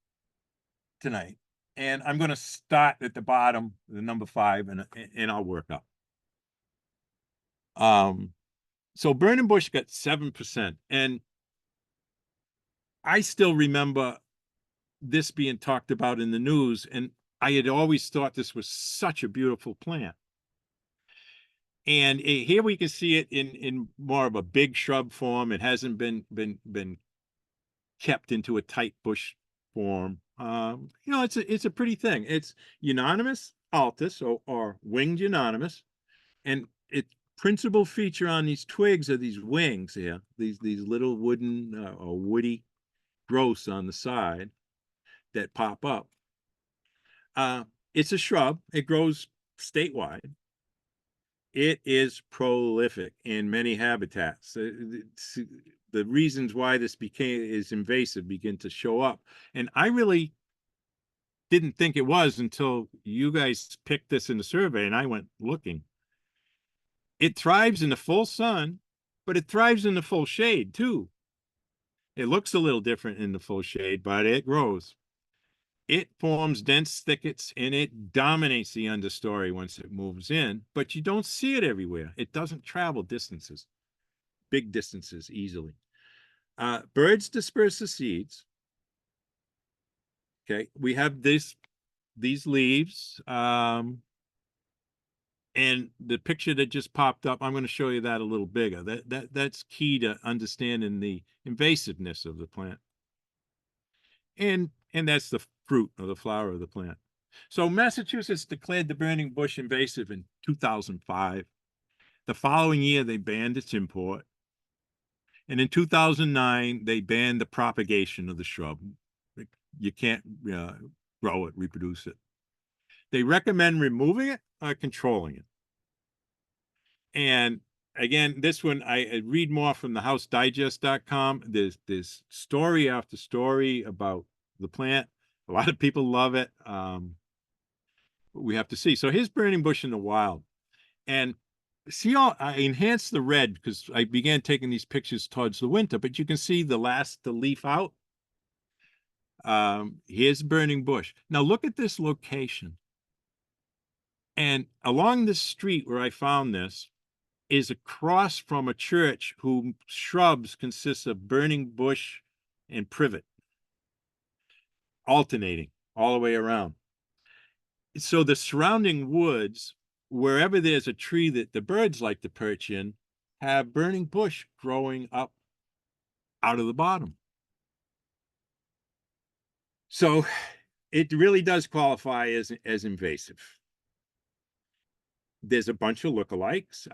tonight. And I'm going to start at the bottom, the number 5, and I'll work up. So burning bush got 7%. And I still remember this being talked about in the news, and I had always thought this was such a beautiful plant. And here we can see it in more of a big shrub form. It hasn't been kept into a tight bush form. It's a pretty thing. It's unanimous altus or winged unanimous, and its principal feature on these twigs are these wings here, these little wooden or woody growths on the side that pop up. It's a shrub. It grows statewide. It is prolific in many habitats. The reasons why this is invasive begin to show up. And I really didn't think it was until you guys picked this in the survey and I went looking. It thrives in the full sun, but it thrives in the full shade too. It looks a little different in the full shade, but it grows. It forms dense thickets and it dominates the understory once it moves in, but you don't see it everywhere. It doesn't travel distances, big distances easily. Birds disperse the seeds. Okay, we have these leaves, and the picture that just popped up, I'm going to show you that a little bigger. That's key to understanding the invasiveness of the plant. And that's the fruit or the flower of the plant. So Massachusetts declared the burning bush invasive in 2005. The following year, they banned its import. And in 2009, they banned the propagation of the shrub. You can't grow it, reproduce it. They recommend removing it or controlling it. And again, this one, I read more from the housedigest.com. There's story after story about the plant. A lot of people love it. We have to see. So here's burning bush in the wild. And see, I enhanced the red because I began taking these pictures towards the winter, but you can see the leaf out. Here's burning bush. Now look at this location. And along this street where I found this is across from a church whose shrubs consist of burning bush and privet, alternating all the way around. So the surrounding woods, wherever there's a tree that the birds like to perch in, have burning bush growing up out of the bottom. So it really does qualify as invasive. there's a bunch of lookalikes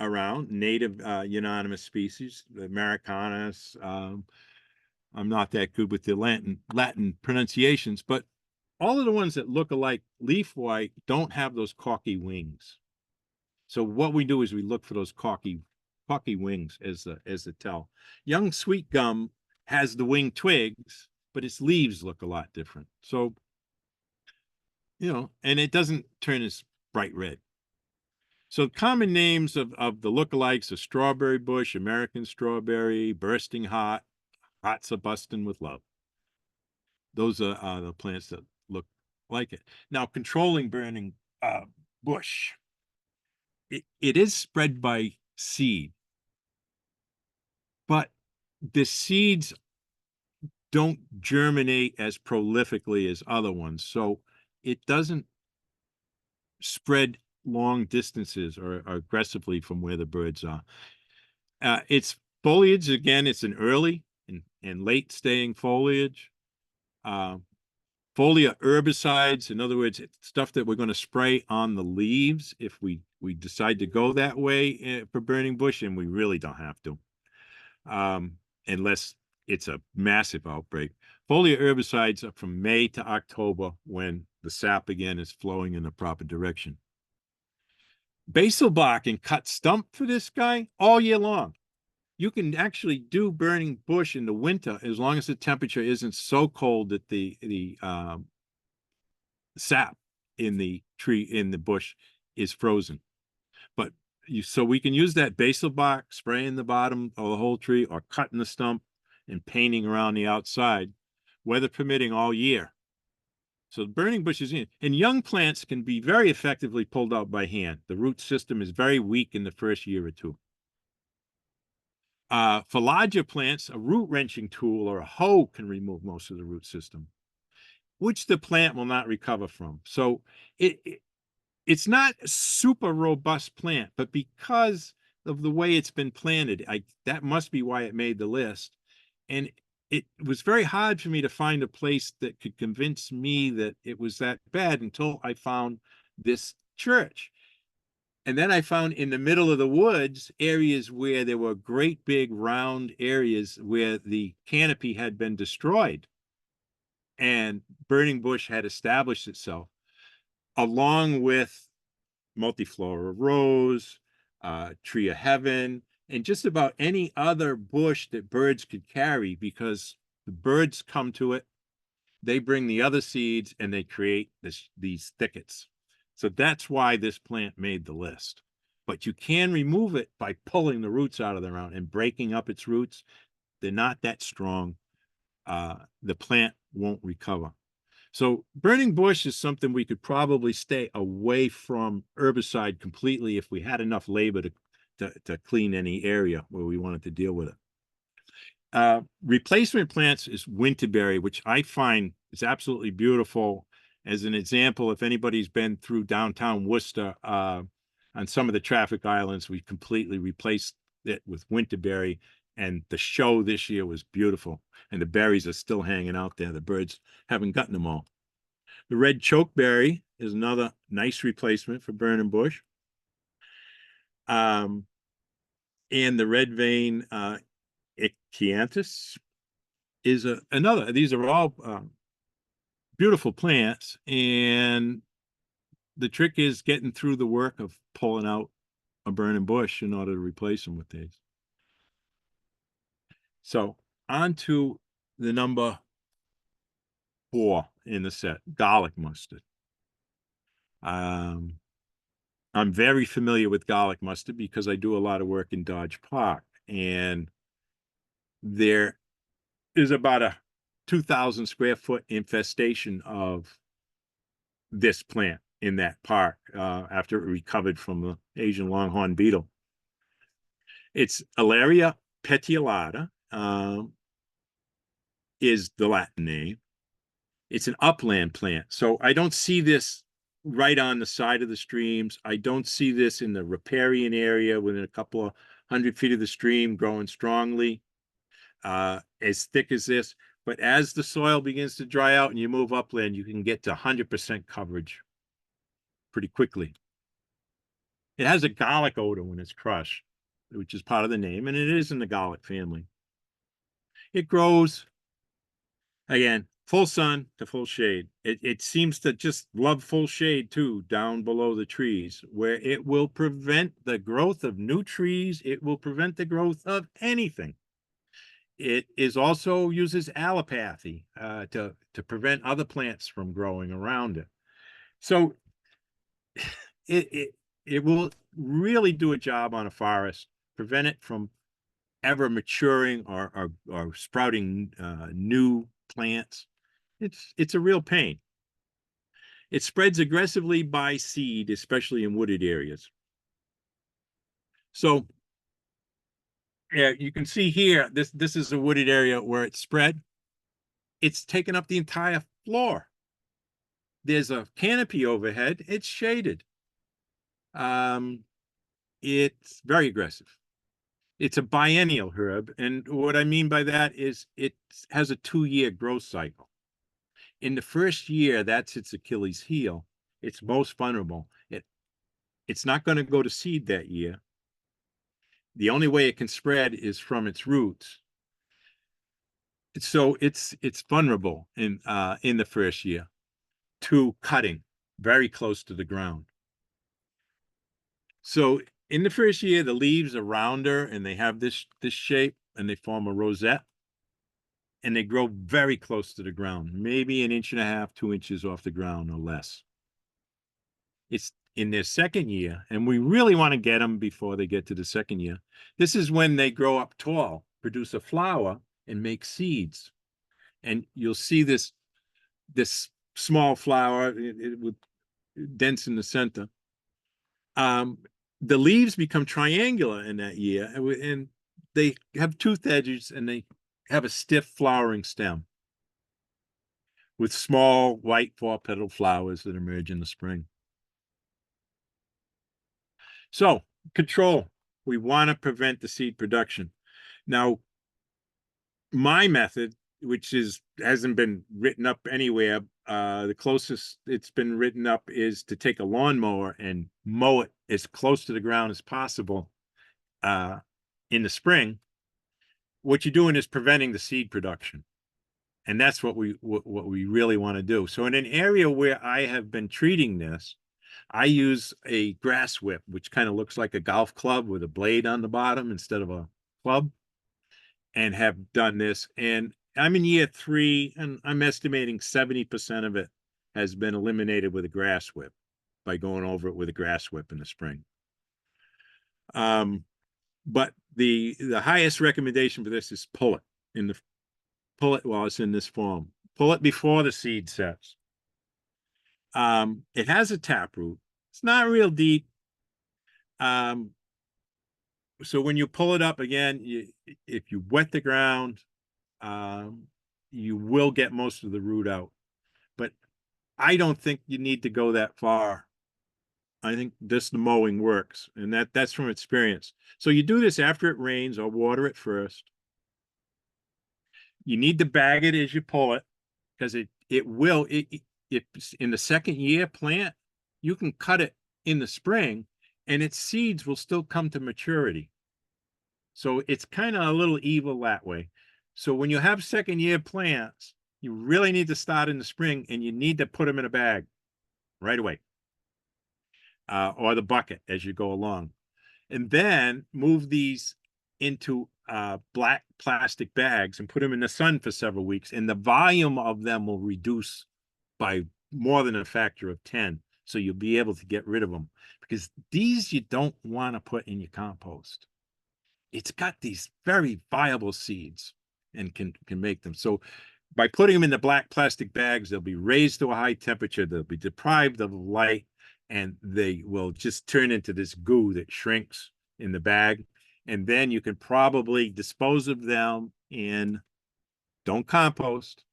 around native unanimous species, the Americanus. I'm not that good with the Latin pronunciations, but all of the ones that look alike leaf white don't have those corky wings. So what we do is we look for those corky wings as the tell. Young sweet gum has the wing twigs, but its leaves look a lot different. So, and it doesn't turn as bright red. So common names of the lookalikes are strawberry bush, American strawberry, bursting hot, hots a bustin' with love. Those are the plants that look like it. Now, controlling burning bush. It is spread by seed, but the seeds don't germinate as prolifically as other ones. So it doesn't spread long distances or aggressively from where the birds are. It's foliage, again, it's an early and late staying foliage. Foliar herbicides, in other words, it's stuff that we're going to spray on the leaves if we decide to go that way for burning bush, and we really don't have to, unless it's a massive outbreak. Foliar herbicides are from May to October when the sap again is flowing in the proper direction. Basal bark and cut stump for this guy all year long. You can actually do burning bush in the winter as long as the temperature isn't so cold that the sap in the tree, in the bush, is frozen. But so we can use that basal bark, spraying the bottom of the whole tree or cutting the stump and painting around the outside, weather permitting, all year. So burning bushes and young plants can be very effectively pulled out by hand. The root system is very weak in the first year or two. For larger plants, a root wrenching tool or a hoe can remove most of the root system, which the plant will not recover from. So it's not a super robust plant, but because of the way it's been planted, that must be why it made the list. And it was very hard for me to find a place that could convince me that it was that bad until I found this church. And then I found in the middle of the woods areas where there were great big round areas where the canopy had been destroyed and burning bush had established itself, along with multiflora rose, tree of heaven, and just about any other bush that birds could carry, because the birds come to it, they bring the other seeds, and they create these thickets. So that's why this plant made the list. But you can remove it by pulling the roots out of the ground and breaking up its roots. They're not that strong. The plant won't recover. So burning bush is something we could probably stay away from herbicide completely if we had enough labor to clean any area where we wanted to deal with it. Replacement plants is winterberry, which I find is absolutely beautiful. As an example, if anybody's been through downtown Worcester, on some of the traffic islands, we completely replaced it with winterberry, and the show this year was beautiful. And the berries are still hanging out there. The birds haven't gotten them all. The red chokeberry is another nice replacement for burning bush. And the red vein Ichthyanthes is another. These are all beautiful plants, and the trick is getting through the work of pulling out a burning bush in order to replace them with these. So on to the number 4 in the set, garlic mustard. I'm very familiar with garlic mustard because I do a lot of work in Dodge Park, and there is about a 2,000 square foot infestation of this plant in that park after it recovered from the Asian longhorn beetle. It's Alaria petiolata, is the Latin name. It's an upland plant. So I don't see this right on the side of the streams. I don't see this in the riparian area within a couple of 100 feet of the stream growing strongly, as thick as this. But as the soil begins to dry out and you move upland, you can get to 100% coverage pretty quickly. It has a garlic odor when it's crushed, which is part of the name, and it is in the garlic family. It grows, again, full sun to full shade. It seems to just love full shade too, down below the trees, where it will prevent the growth of new trees. It will prevent the growth of anything. It is also uses allopathy to prevent other plants from growing around it. So it will really do a job on a forest, prevent it from ever maturing or sprouting new plants. It's a real pain. It spreads aggressively by seed, especially in wooded areas. So yeah, you can see here, this is a wooded area where it's spread. It's taken up the entire floor. There's a canopy overhead. It's shaded. It's very aggressive. It's a biennial herb. And what I mean by that is it has a 2-year growth cycle. In the first year, that's its Achilles heel. It's most vulnerable. It's not going to go to seed that year. The only way it can spread is from its roots. So it's vulnerable in the first year to cutting very close to the ground. So in the first year, the leaves are rounder and they have this shape and they form a rosette, and they grow very close to the ground, maybe 1.5 inches, 2 inches off the ground or less. It's in their second year, and we really want to get them before they get to the second year. This is when they grow up tall, produce a flower, and make seeds. And you'll see this small flower, it would dense in the center. The leaves become triangular in that year, and they have toothed edges, and they have a stiff flowering stem with small white 4-petal flowers that emerge in the spring. So, control. We want to prevent the seed production. Now, my method, which hasn't been written up anywhere, the closest it's been written up is to take a lawnmower and mow it as close to the ground as possible in the spring. What you're doing is preventing the seed production. And that's what we really want to do. So in an area where I have been treating this, I use a grass whip, which kind of looks like a golf club with a blade on the bottom instead of a club, and have done this. And I'm in year 3, and I'm estimating 70% of it has been eliminated with a grass whip by going over it with a grass whip in the spring. But the highest recommendation for this is pull it while it's in this form. Pull it before the seed sets. It has a taproot. It's not real deep. So when you pull it up again, if you wet the ground, you will get most of the root out. But I don't think you need to go that far. I think the mowing works, and that's from experience. So you do this after it rains, or water it first. You need to bag it as you pull it, because if in the second year plant, you can cut it in the spring and its seeds will still come to maturity. So it's kind of a little evil that way. So when you have second year plants, you really need to start in the spring, and you need to put them in a bag right away, or the bucket as you go along. And then move these into black plastic bags and put them in the sun for several weeks, and the volume of them will reduce by more than a factor of 10. So you'll be able to get rid of them, because these you don't want to put in your compost. It's got these very viable seeds and can make them. So by putting them in the black plastic bags, they'll be raised to a high temperature, they'll be deprived of light, and they will just turn into this goo that shrinks in the bag. And then you can probably dispose of them in, don't compost,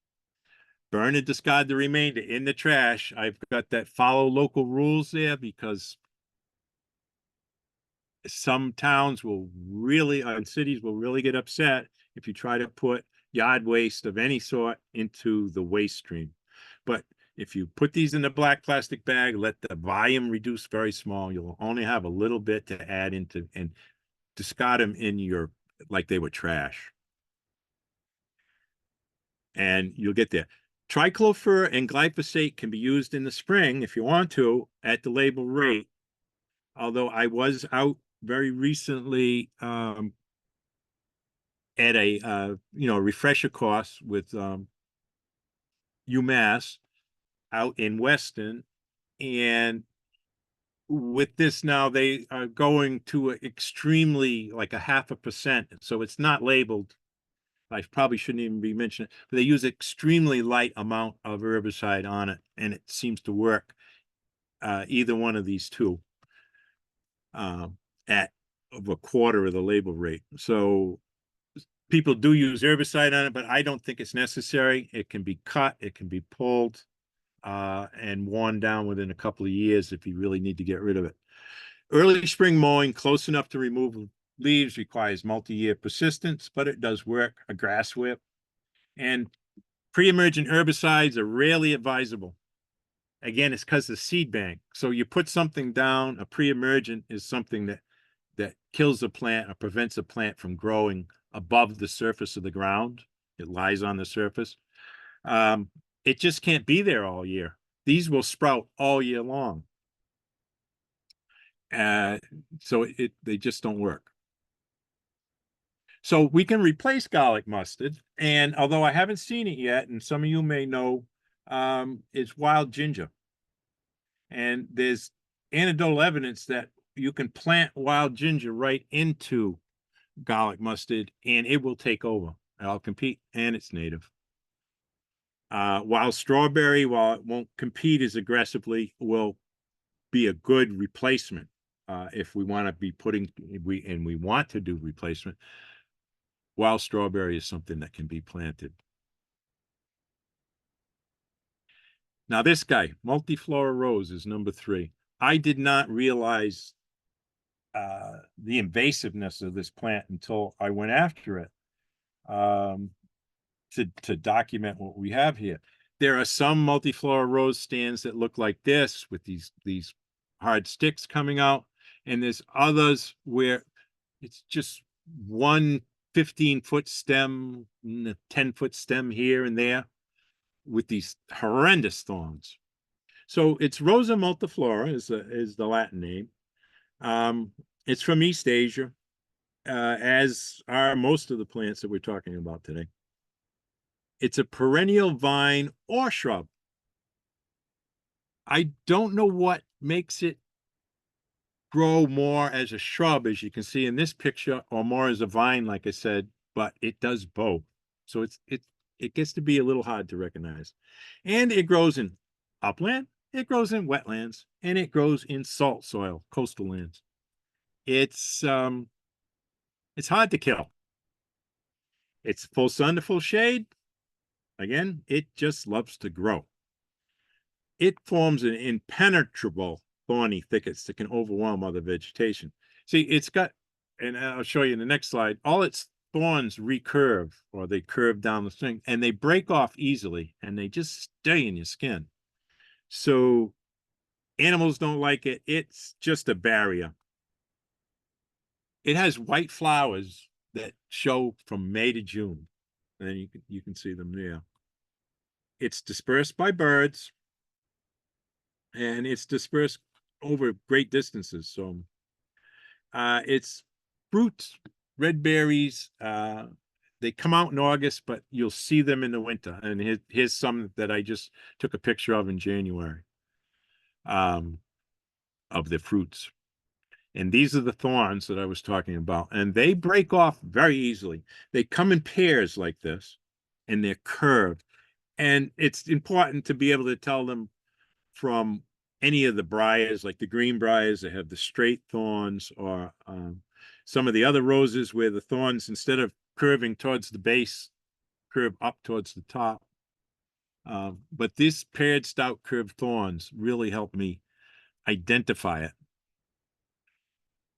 burn and discard the remainder in the trash. I've got that follow local rules there, because some towns will really, and cities will really get upset if you try to put yard waste of any sort into the waste stream. But If you put these in a black plastic bag, let the volume reduce very small, you'll only have a little bit to add into and discard them in your, like they were trash. And you'll get there. Triclofer and glyphosate can be used in the spring if you want to at the label rate. Although I was out very recently at a refresher course with UMass out in Weston, and with this now they are going to extremely like a 0.5%, so it's not labeled. I probably shouldn't even be mentioning it, but they use extremely light amount of herbicide on it, and it seems to work either one of these two at a quarter of the label rate. So people do use herbicide on it, but I don't think it's necessary. It can be cut, it can be pulled, and worn down within a couple of years if you really need to get rid of it. Early spring mowing close enough to remove leaves requires multi-year persistence, but it does work. A grass whip and pre-emergent herbicides are rarely advisable. Again, it's because of seed bank. So you put something down, a pre-emergent is something that kills a plant or prevents a plant from growing above the surface of the ground. It lies on the surface. It just can't be there all year. These will sprout all year long. So they just don't work. So we can replace garlic mustard. And although I haven't seen it yet, and some of you may know, it's wild ginger. And there's anecdotal evidence that you can plant wild ginger right into garlic mustard and it will take over. It'll compete, and it's native. Wild strawberry, while it won't compete as aggressively, will be a good replacement if we want to be putting, we want to do replacement. Wild strawberry is something that can be planted. Now this guy, multiflora rose, is number 3. I did not realize the invasiveness of this plant until I went after it to document what we have here. There are some multiflora rose stands that look like this with these hard sticks coming out, and there's others where it's just one 15-foot stem, a 10-foot stem here and there with these horrendous thorns. So it's Rosa multiflora is the Latin name. It's from East Asia, as are most of the plants that we're talking about today. It's a perennial vine or shrub. I don't know what makes it grow more as a shrub, as you can see in this picture, or more as a vine, like I said, but it does both. So it gets to be a little hard to recognize. And it grows in upland, it grows in wetlands, and it grows in salt soil, coastal lands. It's hard to kill. It's full sun to full shade. Again, it just loves to grow. It forms an impenetrable thorny thickets that can overwhelm other vegetation. See, it's got, and I'll show you in the next slide, all its thorns recurve, or they curve down the string, and they break off easily, and they just stay in your skin. So animals don't like it. It's just a barrier. It has white flowers that show from May to June, and you can see them there. It's dispersed by birds, and it's dispersed over great distances. So it's fruits, red berries. They come out in August, but you'll see them in the winter. And here's some that I just took a picture of in January of the fruits. And these are the thorns that I was talking about. And they break off very easily. They come in pairs like this, and they're curved. And it's important to be able to tell them from any of the briars, like the green briars that have the straight thorns, or some of the other roses where the thorns, instead of curving towards the base, curve up towards the top. But these paired stout curved thorns really help me identify it.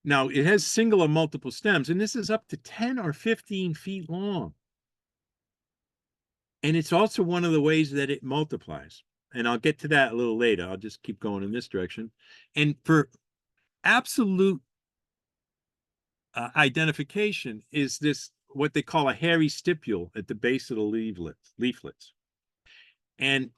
Now, it has single or multiple stems, and this is up to 10 or 15 feet long. And it's also one of the ways that it multiplies. and I'll get to that a little later. I'll just keep going in this direction. And for absolute identification is this, what they call a hairy stipule at the base of the leaflets. And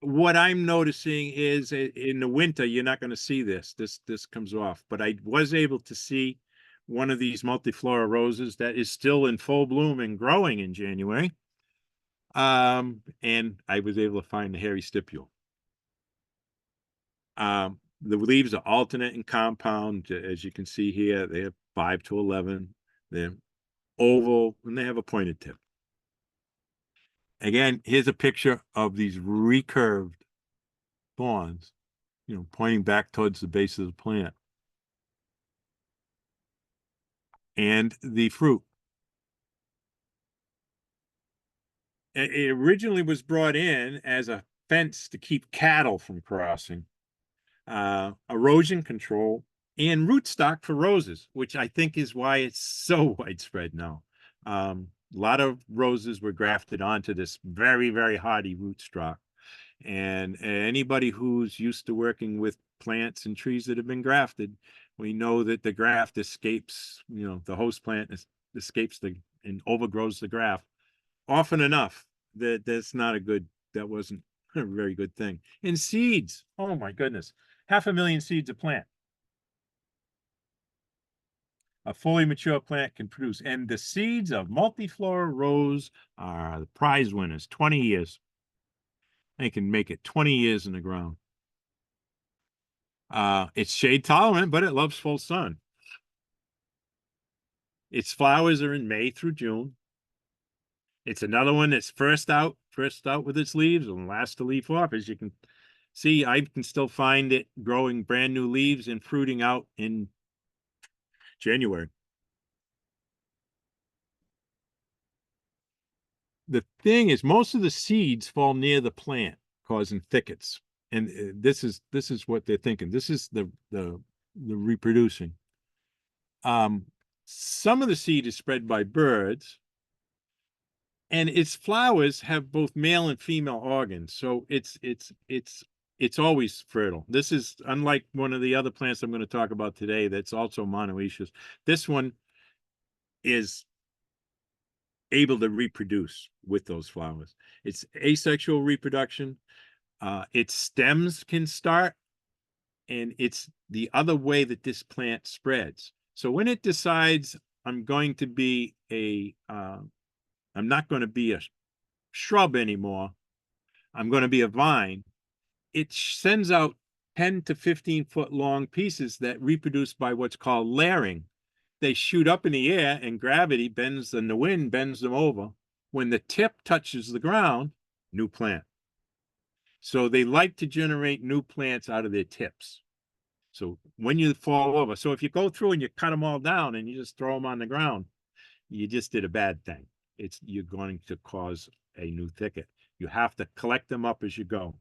what I'm noticing is in the winter, you're not going to see this. This comes off, but I was able to see one of these multiflora roses that is still in full bloom and growing in January. And I was able to find the hairy stipule. The leaves are alternate in compound, as you can see here. They have 5 to 11. They're oval, and they have a pointed tip. Again, here's a picture of these recurved thorns, you know, pointing back towards the base of the plant. And the fruit. It originally was brought in as a fence to keep cattle from crossing, erosion control, and rootstock for roses, which I think is why it's so widespread now. A lot of roses were grafted onto this very, very hardy rootstock. And anybody who's used to working with plants and trees that have been grafted, we know that the graft escapes, you know, the host plant escapes and overgrows the graft often enough that that wasn't a very good thing. And seeds, oh my goodness, 500,000 seeds a plant. A fully mature plant can produce, and the seeds of multiflora rose are the prize winners, 20 years. They can make it 20 years in the ground. It's shade tolerant, but it loves full sun. Its flowers are in May through June. It's another one that's first out with its leaves and last to leaf off. As you can see, I can still find it growing brand new leaves and fruiting out in January. The thing is, most of the seeds fall near the plant, causing thickets. And this is what they're thinking. This is the reproducing. Some of the seed is spread by birds, and its flowers have both male and female organs, so it's always fertile. This is unlike one of the other plants I'm going to talk about today that's also monoecious. This one is able to reproduce with those flowers. It's asexual reproduction. Its stems can start, and it's the other way that this plant spreads. So when it decides I'm not going to be a shrub anymore, I'm going to be a vine, it sends out 10 to 15 foot long pieces that reproduce by what's called layering. They shoot up in the air, and gravity bends, and the wind bends them over. When the tip touches the ground, new plant. So they like to generate new plants out of their tips. So when you fall over, so if you go through and you cut them all down and you just throw them on the ground, you just did a bad thing. You're going to cause a new thicket. You have to collect them up as you go,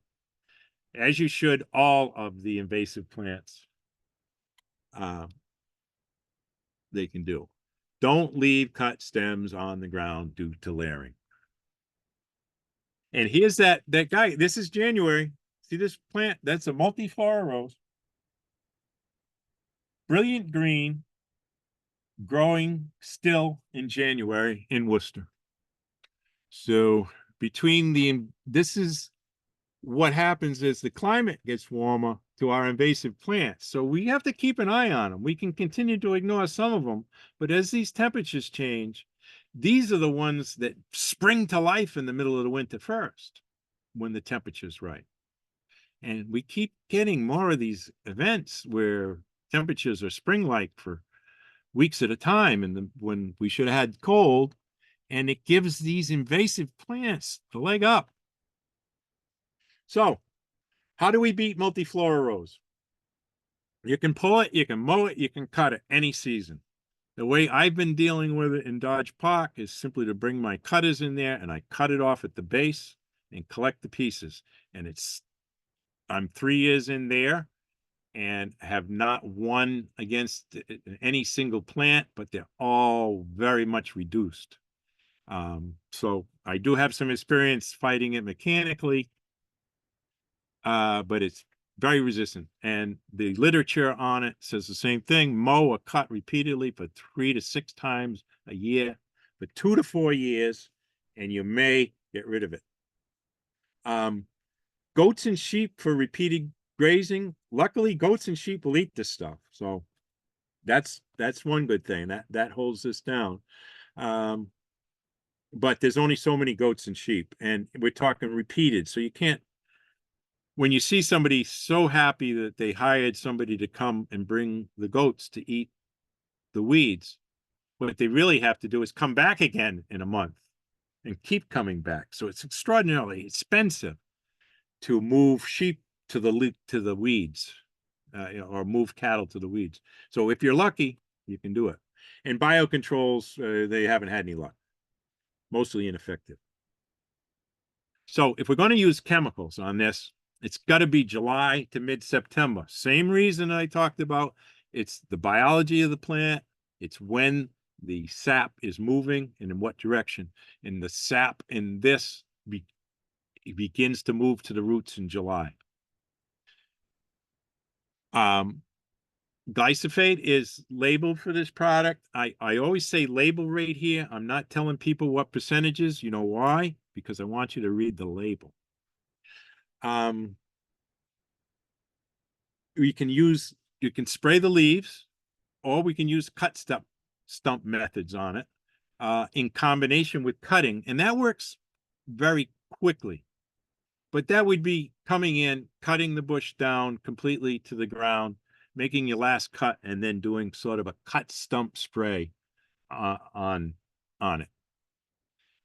as you should all of the invasive plants. They can do. Don't leave cut stems on the ground due to layering. And here's that guy. This is January. See this plant? That's a multiflora rose. Brilliant green, growing still in January in Worcester. So this is what happens as the climate gets warmer to our invasive plants. So we have to keep an eye on them. We can continue to ignore some of them, but as these temperatures change, these are the ones that spring to life in the middle of the winter first, when the temperature's right. And we keep getting more of these events where temperatures are spring-like for weeks at a time, and when we should have had cold, and it gives these invasive plants the leg up. So how do we beat multiflora rose? You can pull it, you can mow it, you can cut it any season. The way I've been dealing with it in Dodge Park is simply to bring my cutters in there, and I cut it off at the base and collect the pieces. And I'm 3 years in there and have not won against any single plant, but they're all very much reduced. So I do have some experience fighting it mechanically. but it's very resistant. And the literature on it says the same thing. Mow or cut repeatedly for 3 to 6 times a year for 2 to 4 years, and you may get rid of it. Goats and sheep for repeated grazing. Luckily, goats and sheep will eat this stuff. So that's one good thing. That holds this down. But there's only so many goats and sheep, and we're talking repeated. So you can't, when you see somebody so happy that they hired somebody to come and bring the goats to eat the weeds, what they really have to do is come back again in a month and keep coming back. So it's extraordinarily expensive to move sheep to the weeds, or move cattle to the weeds. So if you're lucky, you can do it. And biocontrols, they haven't had any luck. Mostly ineffective. So if we're going to use chemicals on this, it's got to be July to mid-September. Same reason I talked about. It's the biology of the plant. It's when the sap is moving and in what direction. And the sap in this begins to move to the roots in July. Glyphosate is labeled for this product. I always say label right here. I'm not telling people what percentages. You know why? Because I want you to read the label. You can spray the leaves, or we can use cut stump methods on it in combination with cutting, and that works very quickly. But that would be coming in, cutting the bush down completely to the ground, making your last cut, and then doing sort of a cut stump spray on it.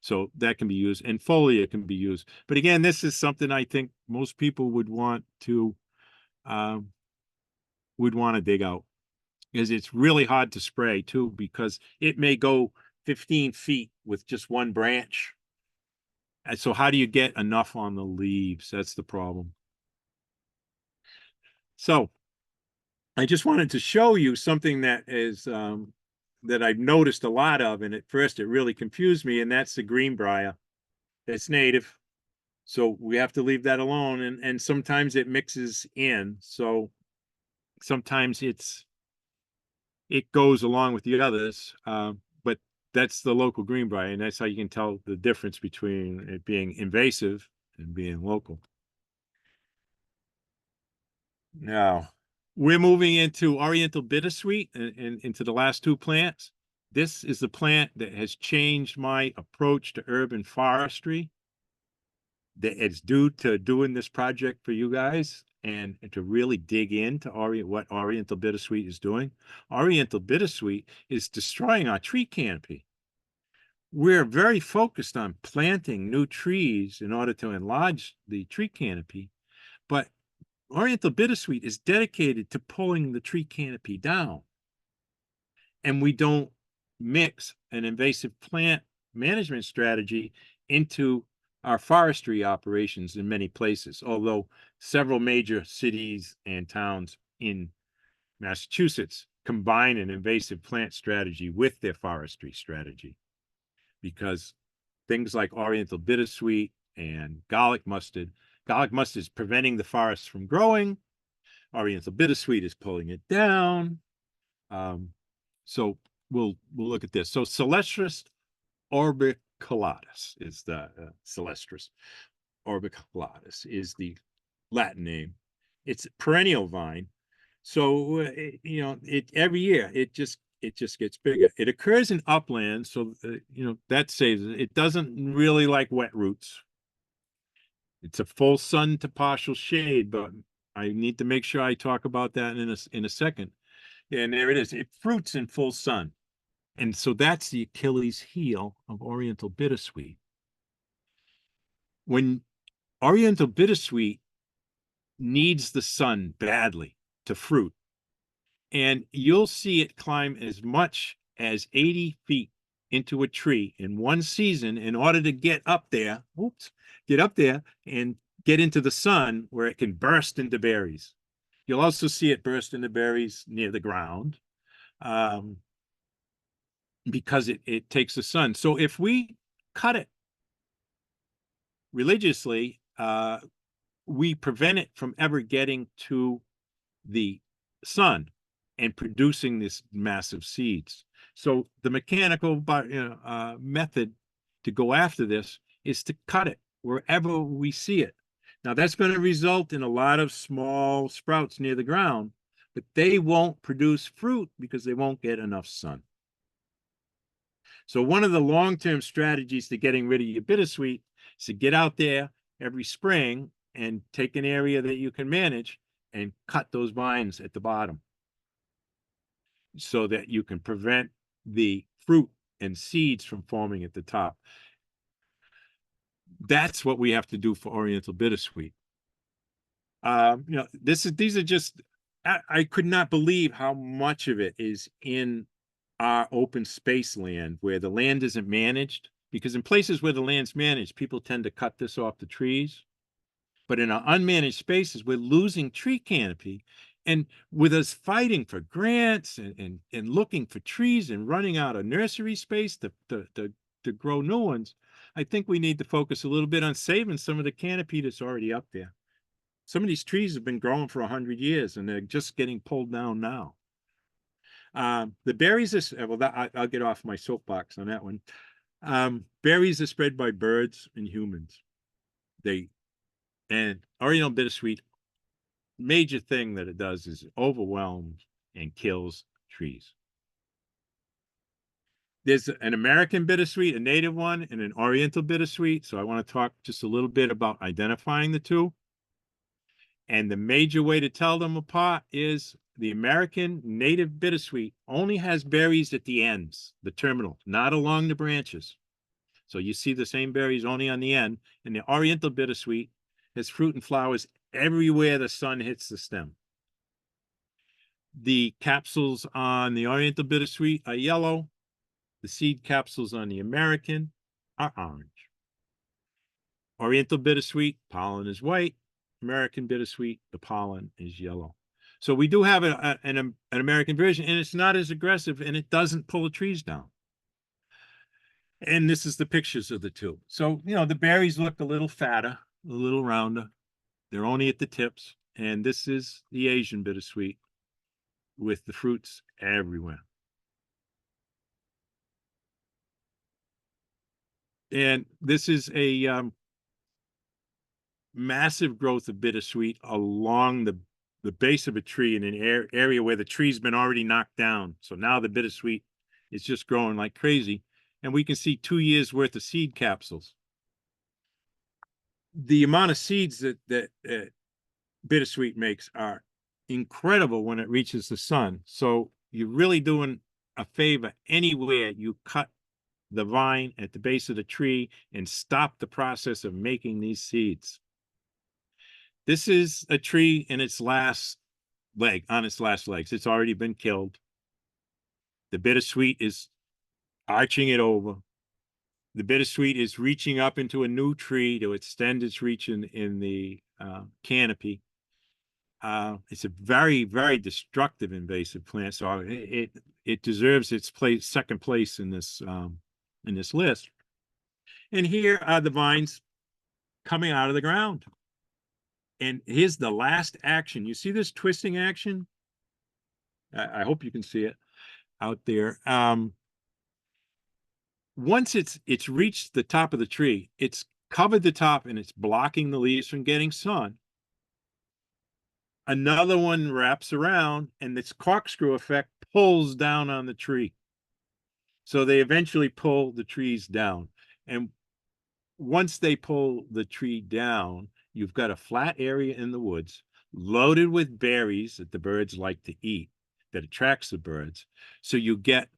So that can be used, and foliar can be used. But again, this is something I think most people would want to dig out, because it's really hard to spray too, because it may go 15 feet with just one branch. And so how do you get enough on the leaves? That's the problem. So I just wanted to show you something that is that I've noticed a lot of, and at first it really confused me, and that's the greenbrier. It's native, so we have to leave that alone, and sometimes it mixes in, so sometimes it goes along with the others, but that's the local greenbrier, and that's how you can tell the difference between it being invasive and being local. Now, we're moving into Oriental Bittersweet and into the last 2 plants. This is the plant that has changed my approach to urban forestry. That it's due to doing this project for you guys and to really dig into what Oriental Bittersweet is doing. Oriental Bittersweet is destroying our tree canopy. We're very focused on planting new trees in order to enlarge the tree canopy, but Oriental Bittersweet is dedicated to pulling the tree canopy down. And we don't mix an invasive plant management strategy into our forestry operations in many places, although several major cities and towns in Massachusetts combine an invasive plant strategy with their forestry strategy, because things like Oriental Bittersweet and garlic mustard is preventing the forest from growing. Oriental Bittersweet is pulling it down. So we'll look at this. So Celestris orbiculatus is the Celestris orbiculatus is the Latin name. It's a perennial vine. So every year it just gets bigger. It occurs in uplands, so that saves it. It doesn't really like wet roots. It's a full sun to partial shade, but I need to make sure I talk about that in a second. And there it is. It fruits in full sun. And so that's the Achilles heel of Oriental Bittersweet. When Oriental Bittersweet needs the sun badly to fruit, and you'll see it climb as much as 80 feet into a tree in one season in order to get up there and get into the sun where it can burst into berries. You'll also see it burst into berries near the ground because it takes the sun. So if we cut it religiously, we prevent it from ever getting to the sun and producing this massive seeds. So the mechanical method to go after this is to cut it wherever we see it. Now that's going to result in a lot of small sprouts near the ground, but they won't produce fruit because they won't get enough sun. So one of the long-term strategies to getting rid of your bittersweet is to get out there every spring and take an area that you can manage and cut those vines at the bottom so that you can prevent the fruit and seeds from forming at the top. That's what we have to do for Oriental bittersweet. These are just, I could not believe how much of it is in our open space land where the land isn't managed, because in places where the land's managed, people tend to cut this off the trees. But in our unmanaged spaces, we're losing tree canopy. And with us fighting for grants and looking for trees and running out of nursery space to grow new ones, I think we need to focus a little bit on saving some of the canopy that's already up there. Some of these trees have been growing for 100 years and they're just getting pulled down now. The berries are, well, I'll get off my soapbox on that one. Berries are spread by birds and humans. And Oriental bittersweet, major thing that it does is it overwhelms and kills trees. There's an American bittersweet, a native one, and an Oriental bittersweet. So I want to talk just a little bit about identifying the two. And the major way to tell them apart is the American native bittersweet only has berries at the ends, the terminal, not along the branches. So you see the same berries only on the end. And the Oriental bittersweet has fruit and flowers everywhere the sun hits the stem. The capsules on the Oriental bittersweet are yellow. The seed capsules on the American are orange. Oriental bittersweet, pollen is white. American bittersweet, the pollen is yellow. So we do have an American version, and it's not as aggressive, and it doesn't pull the trees down. And this is the pictures of the two. So, the berries look a little fatter, a little rounder. They're only at the tips. And this is the Asian bittersweet with the fruits everywhere. And this is a massive growth of bittersweet along the base of a tree in an area where the tree's been already knocked down. So now the bittersweet is just growing like crazy. And we can see 2 years worth of seed capsules. The amount of seeds that bittersweet makes are incredible when it reaches the sun. So you're really doing a favor anywhere you cut the vine at the base of the tree and stop the process of making these seeds. This is a tree in its last leg, on its last legs. It's already been killed. The bittersweet is arching it over. The bittersweet is reaching up into a new tree to extend its reach in the canopy. It's a very, very destructive invasive plant, so it deserves its second place in this list. And here are the vines coming out of the ground. And here's the last action. You see this twisting action? I hope you can see it out there. Once it's reached the top of the tree, it's covered the top and it's blocking the leaves from getting sun. Another one wraps around and this corkscrew effect pulls down on the tree. So they eventually pull the trees down. And once they pull the tree down, you've got a flat area in the woods loaded with berries that the birds like to eat, that attracts the birds. So you get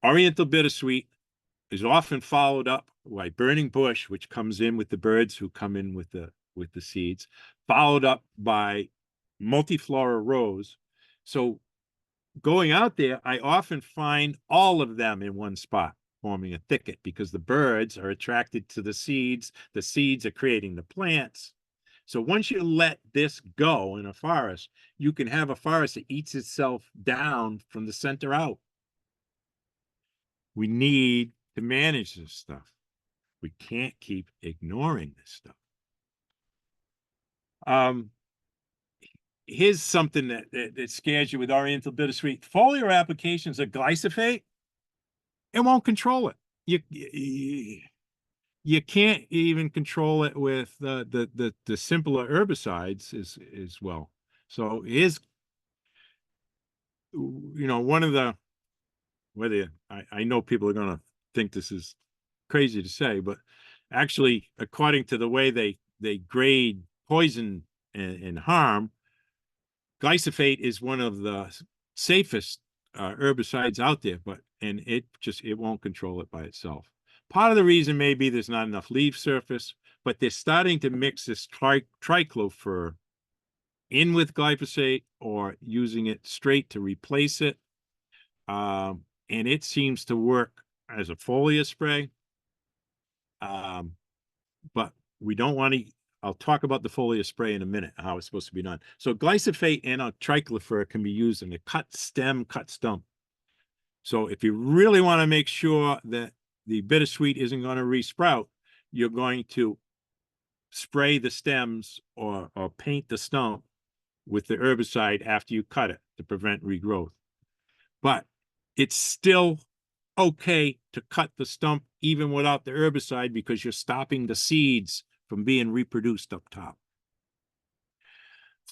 Oriental bittersweet is often followed up by burning bush, which comes in with the birds who come in with the seeds, followed up by multiflora rose. So going out there, I often find all of them in one spot, forming a thicket, because the birds are attracted to the seeds are creating the plants. So once you let this go in a forest, you can have a forest that eats itself down from the center out. We need to manage this stuff. We can't keep ignoring this stuff. Here's something that scares you with Oriental bittersweet. Foliar applications of glyphosate, it won't control it. You can't even control it with the simpler herbicides as well. So here's, one of the, I know people are going to think this is crazy to say, but actually, according to the way they grade poison and harm, glyphosate is one of the safest herbicides out there, and it won't control it by itself. Part of the reason may be there's not enough leaf surface, but they're starting to mix this triclofer in with glyphosate or using it straight to replace it. And it seems to work as a foliar spray. But we don't want to, I'll talk about the foliar spray in a minute, how it's supposed to be done. So glyphosate and a triclofer can be used in a cut stem, cut stump. So if you really want to make sure that the bittersweet isn't going to resprout, you're going to spray the stems or paint the stump with the herbicide after you cut it to prevent regrowth. But it's still okay to cut the stump even without the herbicide because you're stopping the seeds from being reproduced up top.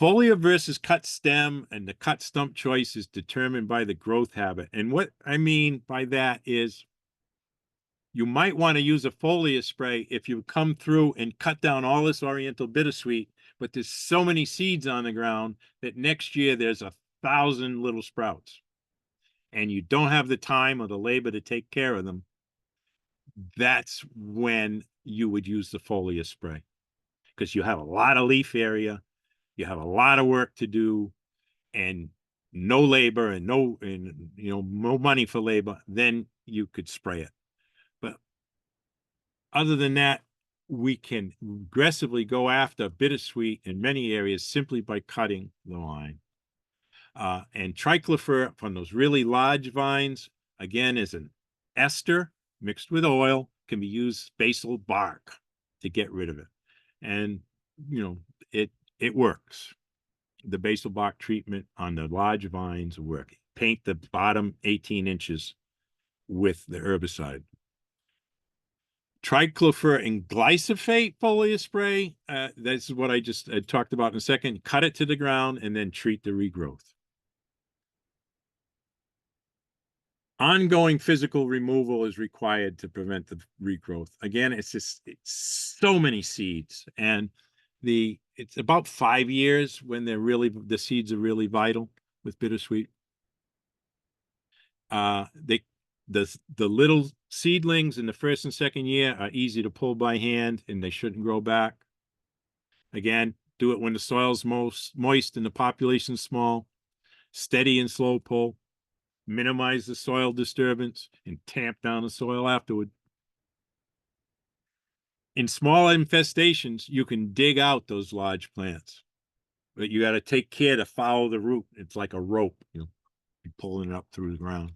Foliar versus cut stem and the cut stump choice is determined by the growth habit. And what I mean by that is you might want to use a foliar spray if you come through and cut down all this Oriental bittersweet, but there's so many seeds on the ground that next year there's 1,000 little sprouts and you don't have the time or the labor to take care of them. That's when you would use the foliar spray because you have a lot of leaf area, you have a lot of work to do, and no labor and no money for labor. Then you could spray it. But other than that, we can aggressively go after bittersweet in many areas simply by cutting the line. And triclofer from those really large vines, again, is an ester mixed with oil, can be used basil bark to get rid of it. And, it works. The basil bark treatment on the large vines work. Paint the bottom 18 inches with the herbicide. Triclofer and glyphosate foliar spray, this is what I just talked about in a second. Cut it to the ground and then treat the regrowth. Ongoing physical removal is required to prevent the regrowth. Again, it's so many seeds, and it's about 5 years when the seeds are really vital with bittersweet. The little seedlings in the first and second year are easy to pull by hand, and they shouldn't grow back. Again, do it when the soil's most moist and the population's small. Steady and slow pull. Minimize the soil disturbance and tamp down the soil afterward. In small infestations, you can dig out those large plants, but you got to take care to follow the root. It's like a rope, you're pulling it up through the ground.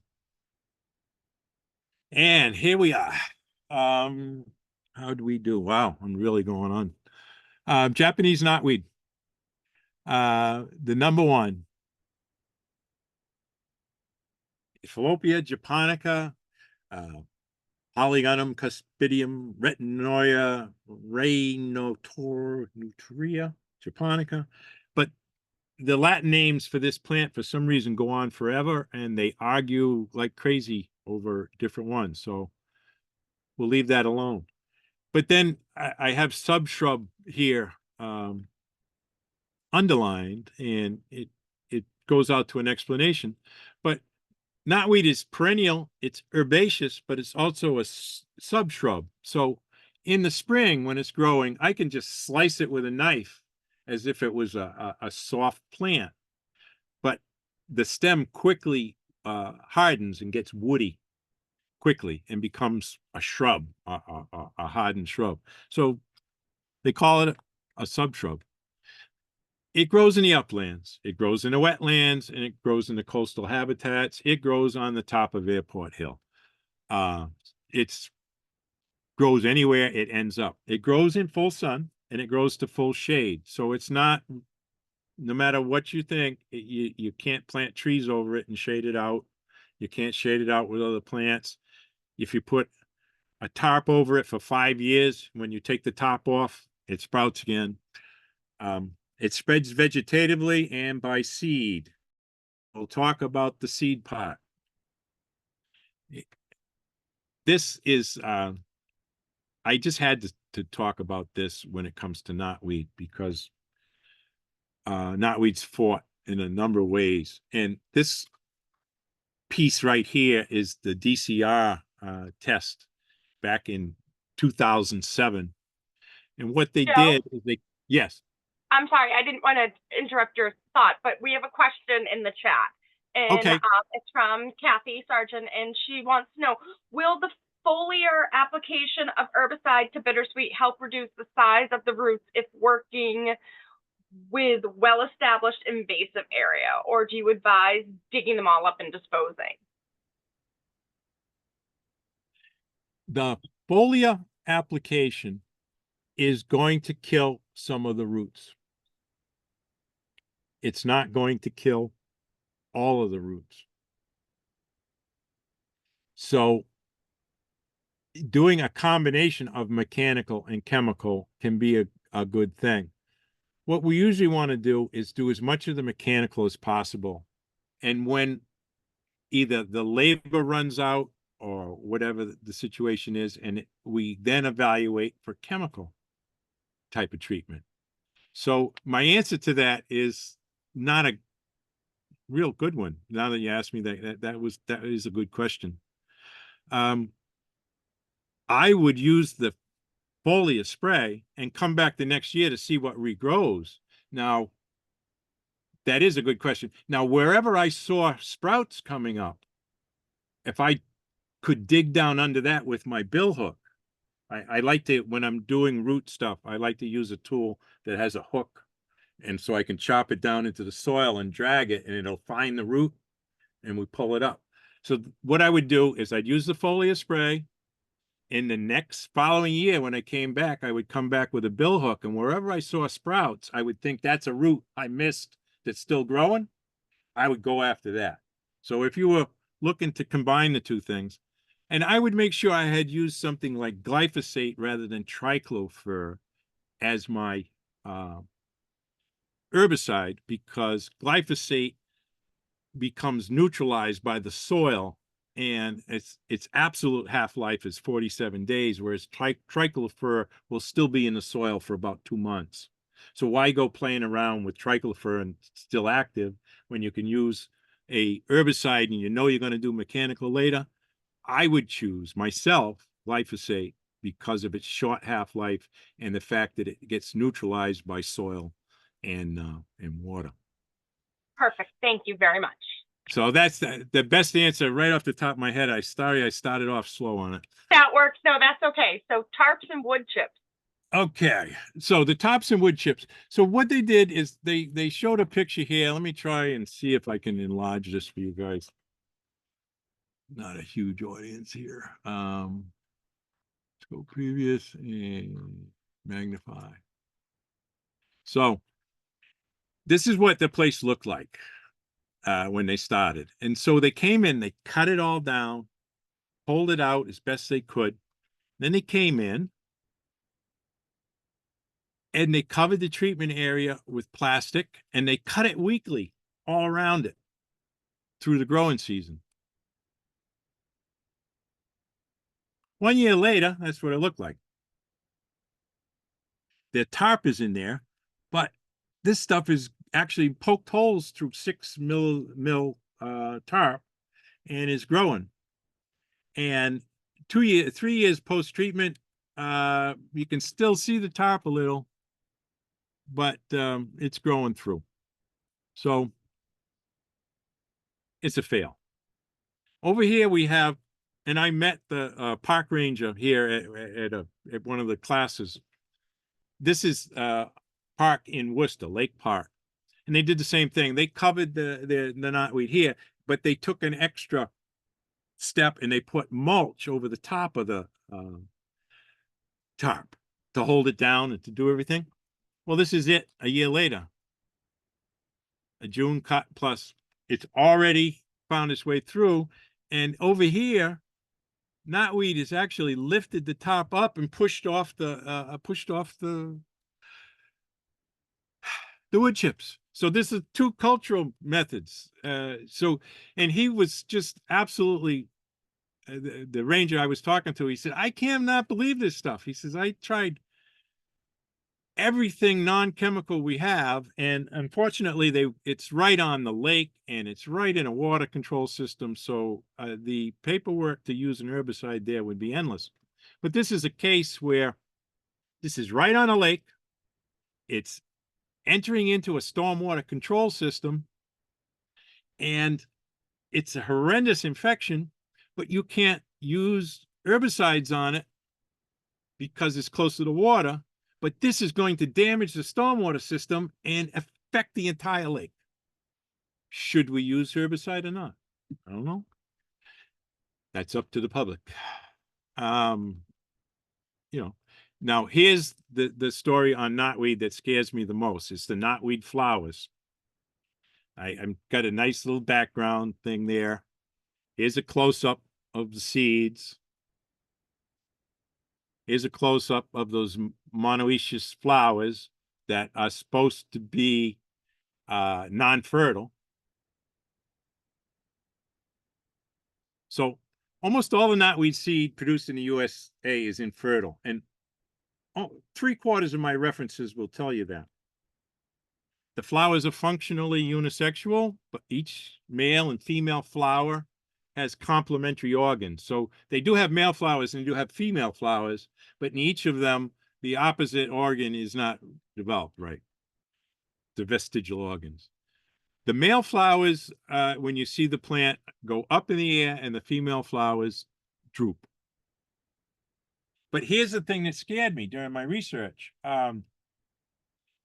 And here we are. How do we do? Wow, I'm really going on. Japanese knotweed. The number one. Ethiopia japonica, Polygonum cuspidium, retinoia, Raynotornutria japonica. But the Latin names for this plant, for some reason, go on forever, and they argue like crazy over different ones. So we'll leave that alone. But then I have subshrub here underlined, and it goes out to an explanation. But knotweed is perennial, it's herbaceous, but it's also a subshrub. So in the spring, when it's growing, I can just slice it with a knife as if it was a soft plant. But the stem quickly hardens and gets woody quickly and becomes a shrub, a hardened shrub. So they call it a subshrub. It grows in the uplands, it grows in the wetlands, and it grows in the coastal habitats. It grows on the top of Airport Hill. It grows anywhere it ends up. It grows in full sun, and it grows to full shade. So it's not, no matter what you think, you can't plant trees over it and shade it out. You can't shade it out with other plants. If you put a tarp over it for 5 years, when you take the top off, it sprouts again. It spreads vegetatively and by seed. We'll talk about the seed part. This is, I just had to talk about this when it comes to knotweed, because knotweed's fought in a number of ways. And this piece right here is the DCR test back in 2007. And what they
Joe?
did is yes.
I'm sorry, I didn't want to interrupt your thought, but we have a question in the chat. And
Okay.
It's from Kathy Sargent, and she wants to know, will the foliar application of herbicide to bittersweet help reduce the size of the roots if working with well-established invasive area, or do you advise digging them all up and disposing?
The foliar application is going to kill some of the roots. It's not going to kill all of the roots. So doing a combination of mechanical and chemical can be a good thing. What we usually want to do is do as much of the mechanical as possible. And when either the labor runs out or whatever the situation is, and we then evaluate for chemical type of treatment. So my answer to that is not a real good one. Now that you asked me that is a good question. I would use the foliar spray and come back the next year to see what regrows. Now, that is a good question. Now, wherever I saw sprouts coming up, if I could dig down under that with my bill hook, I like to, when I'm doing root stuff, I like to use a tool that has a hook. And so I can chop it down into the soil and drag it, and it'll find the root, and we pull it up. So what I would do is I'd use the foliar spray. In the next following year, when I came back, I would come back with a bill hook, and wherever I saw sprouts, I would think that's a root I missed that's still growing. I would go after that. So if you were looking to combine the two things, and I would make sure I had used something like glyphosate rather than triclofer as my herbicide, because glyphosate becomes neutralized by the soil, and its absolute half-life is 47 days, whereas triclofer will still be in the soil for about 2 months. So why go playing around with triclofer and still active when you can use a herbicide and you know you're going to do mechanical later? I would choose myself glyphosate because of its short half-life and the fact that it gets neutralized by soil and water.
Perfect. Thank you very much.
So that's the best answer right off the top of my head. I started off slow on it.
That works. No, that's okay. So tarps and wood chips.
Okay, so the tops and wood chips. So what they did is they showed a picture here. Let me try and see if I can enlarge this for you guys. Not a huge audience here. Let's go previous and magnify. So this is what the place looked like when they started. And so they came in, they cut it all down, pulled it out as best they could. Then they came in and they covered the treatment area with plastic, and they cut it weekly all around it through the growing season. 1 year later, that's what it looked like. The tarp is in there, but this stuff is actually poked holes through 6 mil tarp and is growing. And 3 years post-treatment, you can still see the tarp a little, but it's growing through. So it's a fail. Over here we have, and I met the park ranger here at one of the classes. This is park in Worcester, Lake Park. And they did the same thing. They covered the knotweed here, but they took an extra step and they put mulch over the top of the tarp. to hold it down and to do everything. Well, this is it a year later. A June cut plus, it's already found its way through. And over here, knotweed has actually lifted the top up and pushed off the wood chips. So this is two cultural methods. And he was just absolutely, the ranger I was talking to, he said, I cannot believe this stuff. He says, I tried everything non-chemical we have, and unfortunately it's right on the lake and it's right in a water control system, so the paperwork to use an herbicide there would be endless. But this is a case where this is right on a lake, it's entering into a stormwater control system, and it's a horrendous infection, but you can't use herbicides on it because it's close to the water. But this is going to damage the stormwater system and affect the entire lake. Should we use herbicide or not? I don't know. That's up to the public. Now here's the story on knotweed that scares me the most. It's the knotweed flowers. I'm got a nice little background thing there. Here's a close-up of the seeds. Here's a close-up of those monoecious flowers that are supposed to be non-fertile. So almost all the knotweed seed produced in the USA is infertile. And 3/4 of my references will tell you that. The flowers are functionally unisexual, but each male and female flower has complementary organs. So they do have male flowers and they do have female flowers, but in each of them, the opposite organ is not developed right. The vestigial organs. The male flowers, when you see the plant, go up in the air, and the female flowers droop. But here's the thing that scared me during my research.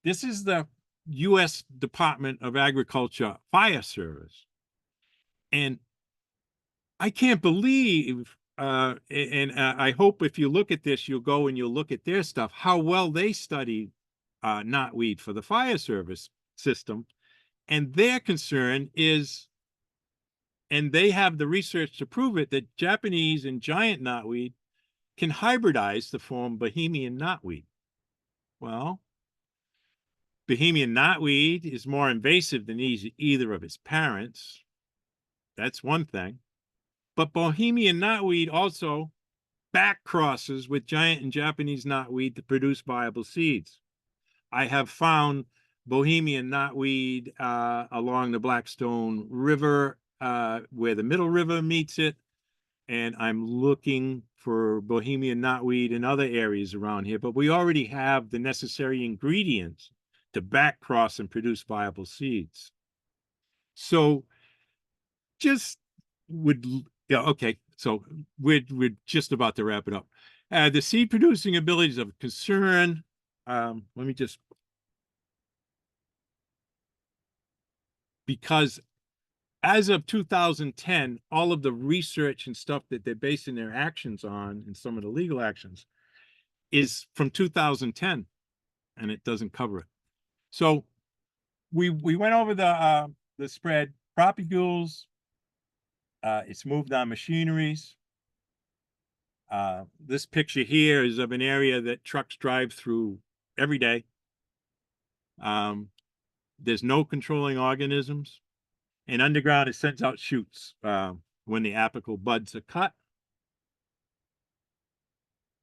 This is the U.S. Department of Agriculture Fire Service. And I can't believe, I hope if you look at this, you'll go and you'll look at their stuff, how well they study knotweed for the fire service system. And their concern is, and they have the research to prove it, that Japanese and giant knotweed can hybridize to form Bohemian knotweed. Well, Bohemian knotweed is more invasive than either of its parents. That's one thing. But Bohemian knotweed also back crosses with giant and Japanese knotweed to produce viable seeds. I have found Bohemian knotweed along the Blackstone River, where the Middle River meets it. And I'm looking for Bohemian knotweed in other areas around here, but we already have the necessary ingredients to back cross and produce viable seeds. So okay. So we're just about to wrap it up. The seed producing abilities of concern. Let me just, because as of 2010, all of the research and stuff that they're basing their actions on, and some of the legal actions, is from 2010, and it doesn't cover it. So we went over the spread, propagules. It's moved on machineries. This picture here is of an area that trucks drive through every day. There's no controlling organisms. And underground, it sends out shoots when the apical buds are cut.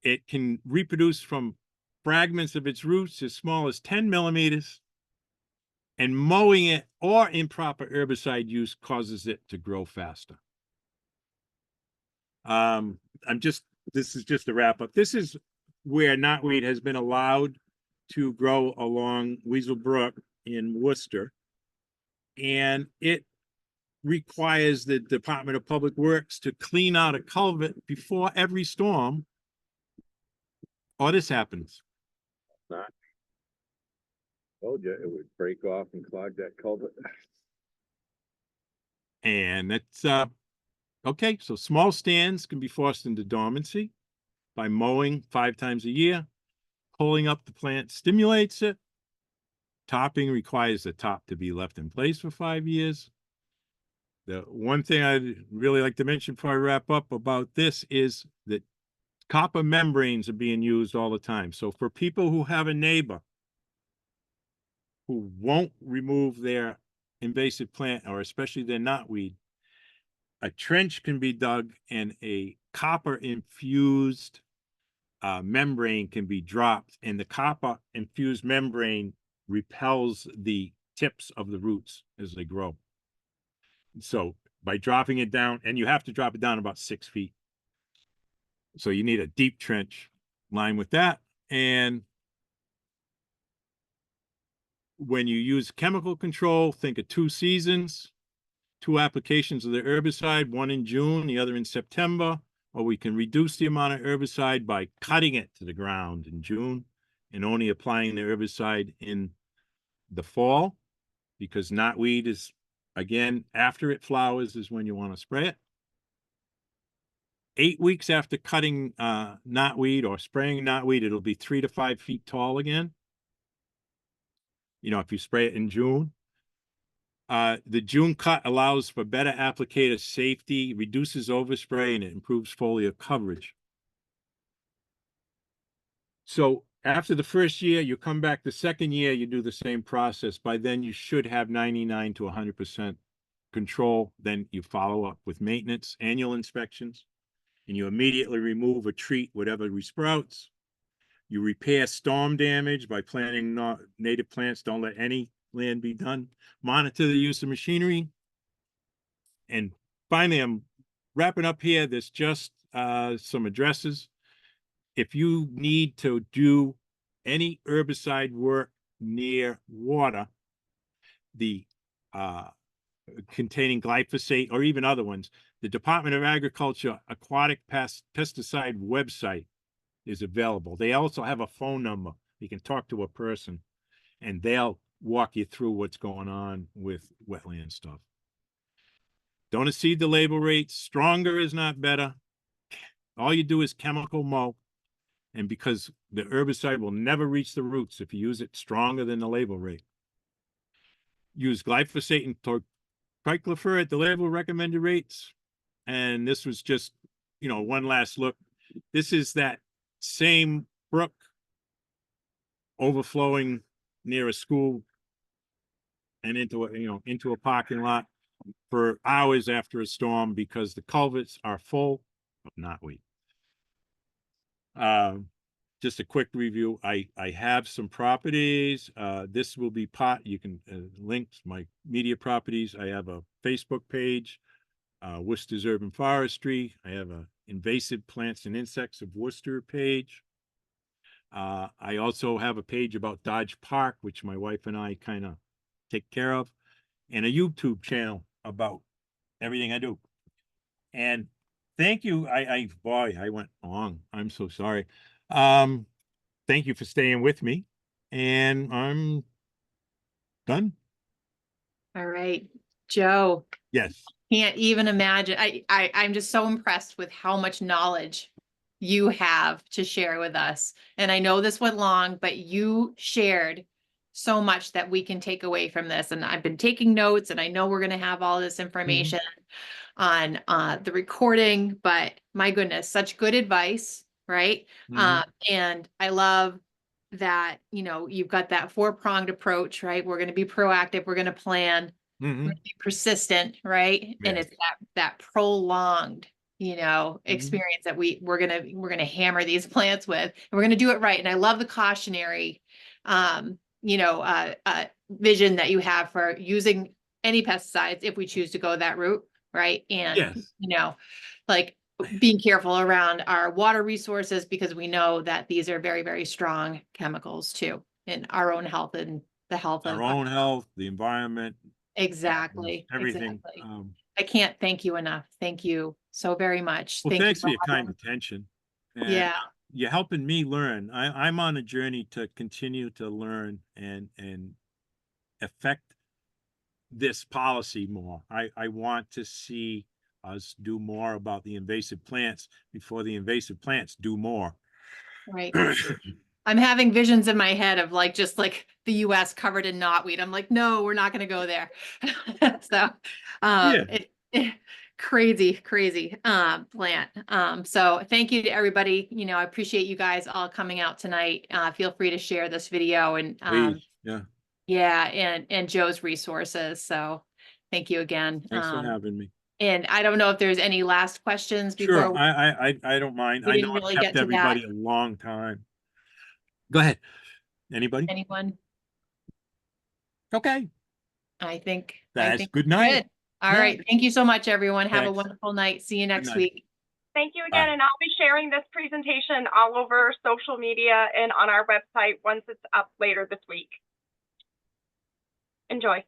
It can reproduce from fragments of its roots as small as 10 millimeters. And mowing it or improper herbicide use causes it to grow faster. This is just a wrap up. This is where knotweed has been allowed to grow along Weasel Brook in Worcester. And it requires the Department of Public Works to clean out a culvert before every storm, or this happens.
Not. Told you it would break off and clog that culvert.
And that's okay. So small stands can be forced into dormancy by mowing 5 times a year. pulling up the plant stimulates it. Topping requires the top to be left in place for 5 years. The one thing I'd really like to mention before I wrap up about this is that copper membranes are being used all the time. So for people who have a neighbor who won't remove their invasive plant, or especially their knotweed, a trench can be dug and a copper infused membrane can be dropped, and the copper infused membrane repels the tips of the roots as they grow. So by dropping it down, and you have to drop it down about 6 feet. So you need a deep trench lined with that. And when you use chemical control, think of 2 seasons, 2 applications of the herbicide, one in June, the other in September, or we can reduce the amount of herbicide by cutting it to the ground in June and only applying the herbicide in the fall, because knotweed is, again, after it flowers is when you want to spray it. 8 weeks after cutting knotweed or spraying knotweed, it'll be 3 to 5 feet tall again. You know, if you spray it in June. The June cut allows for better applicator safety, reduces overspray, and it improves foliar coverage. So after the first year, you come back the second year, you do the same process. By then, you should have 99 to 100% control. Then you follow up with maintenance, annual inspections, and you immediately remove or treat whatever resprouts. You repair storm damage by planting native plants. Don't let any land be done. Monitor the use of machinery. And finally, I'm wrapping up here. There's just some addresses. If you need to do any herbicide work near water, the containing glyphosate or even other ones, the Department of Agriculture Aquatic Pesticide website is available. They also have a phone number. You can talk to a person and they'll walk you through what's going on with wetland stuff. Don't exceed the label rates. Stronger is not better. All you do is chemical mow. And because the herbicide will never reach the roots if you use it stronger than the label rate. Use glyphosate and triclopyr at the label recommended rates. And this was just, you know, one last look. This is that same brook overflowing near a school and into a parking lot for hours after a storm because the culverts are full of knotweed. Just a quick review. I have some properties. This will be you can link my media properties. I have a Facebook page, Worcester's Urban Forestry. I have a Invasive Plants and Insects of Worcester page. I also have a page about Dodge Park, which my wife and I kind of take care of, and a YouTube channel about everything I do. And thank you. Boy, I went long. I'm so sorry. Thank you for staying with me, and I'm done.
All right, Joe.
Yes.
Can't even imagine. I'm just so impressed with how much knowledge you have to share with us. And I know this went long, but you shared so much that we can take away from this. And I've been taking notes, and I know we're going to have all this information on the recording, but my goodness, such good advice, right? And I love that, you know, you've got that 4-pronged approach, right? We're going to be proactive. We're going to plan. We're going to be persistent, right? And it's that prolonged, you know, experience that we're going to hammer these plants with, and we're going to do it right. And I love the cautionary, vision that you have for using any pesticides if we choose to go that route, right? And, you know, like being careful around our water resources, because we know that these are very, very strong chemicals too, in our own health and the health of
our own health, the environment.
Exactly.
Everything.
Exactly. I can't thank you enough. Thank you so very much.
Well, thanks for your
having
kind attention. And
Yeah.
You're helping me learn. I'm on a journey to continue to learn and affect this policy more. I want to see us do more about the invasive plants before the invasive plants do more.
Right. I'm having visions in my head of like, just like the US covered in knotweed. I'm like, no, we're not going to go there. So,
Yeah.
crazy plant. So thank you to everybody. You know, I appreciate you guys all coming out tonight. Feel free to share this video and,
Please, yeah.
yeah, and Joe's resources. So thank you again.
Thanks for having me.
And I don't know if there's any last questions
Sure,
before
I don't mind.
we
I know
didn't really
I've
get
kept
to
everybody
that.
a long time. Go ahead. Anybody?
Anyone?
Okay.
I think
That's
we're
good night.
good. All
Yeah.
right. Thank you so much, everyone. Have a
Thanks.
wonderful night. See you next
night.
week.
Thank you
Bye.
again, and I'll be sharing this presentation all over social media and on our website once it's up later this week. Enjoy.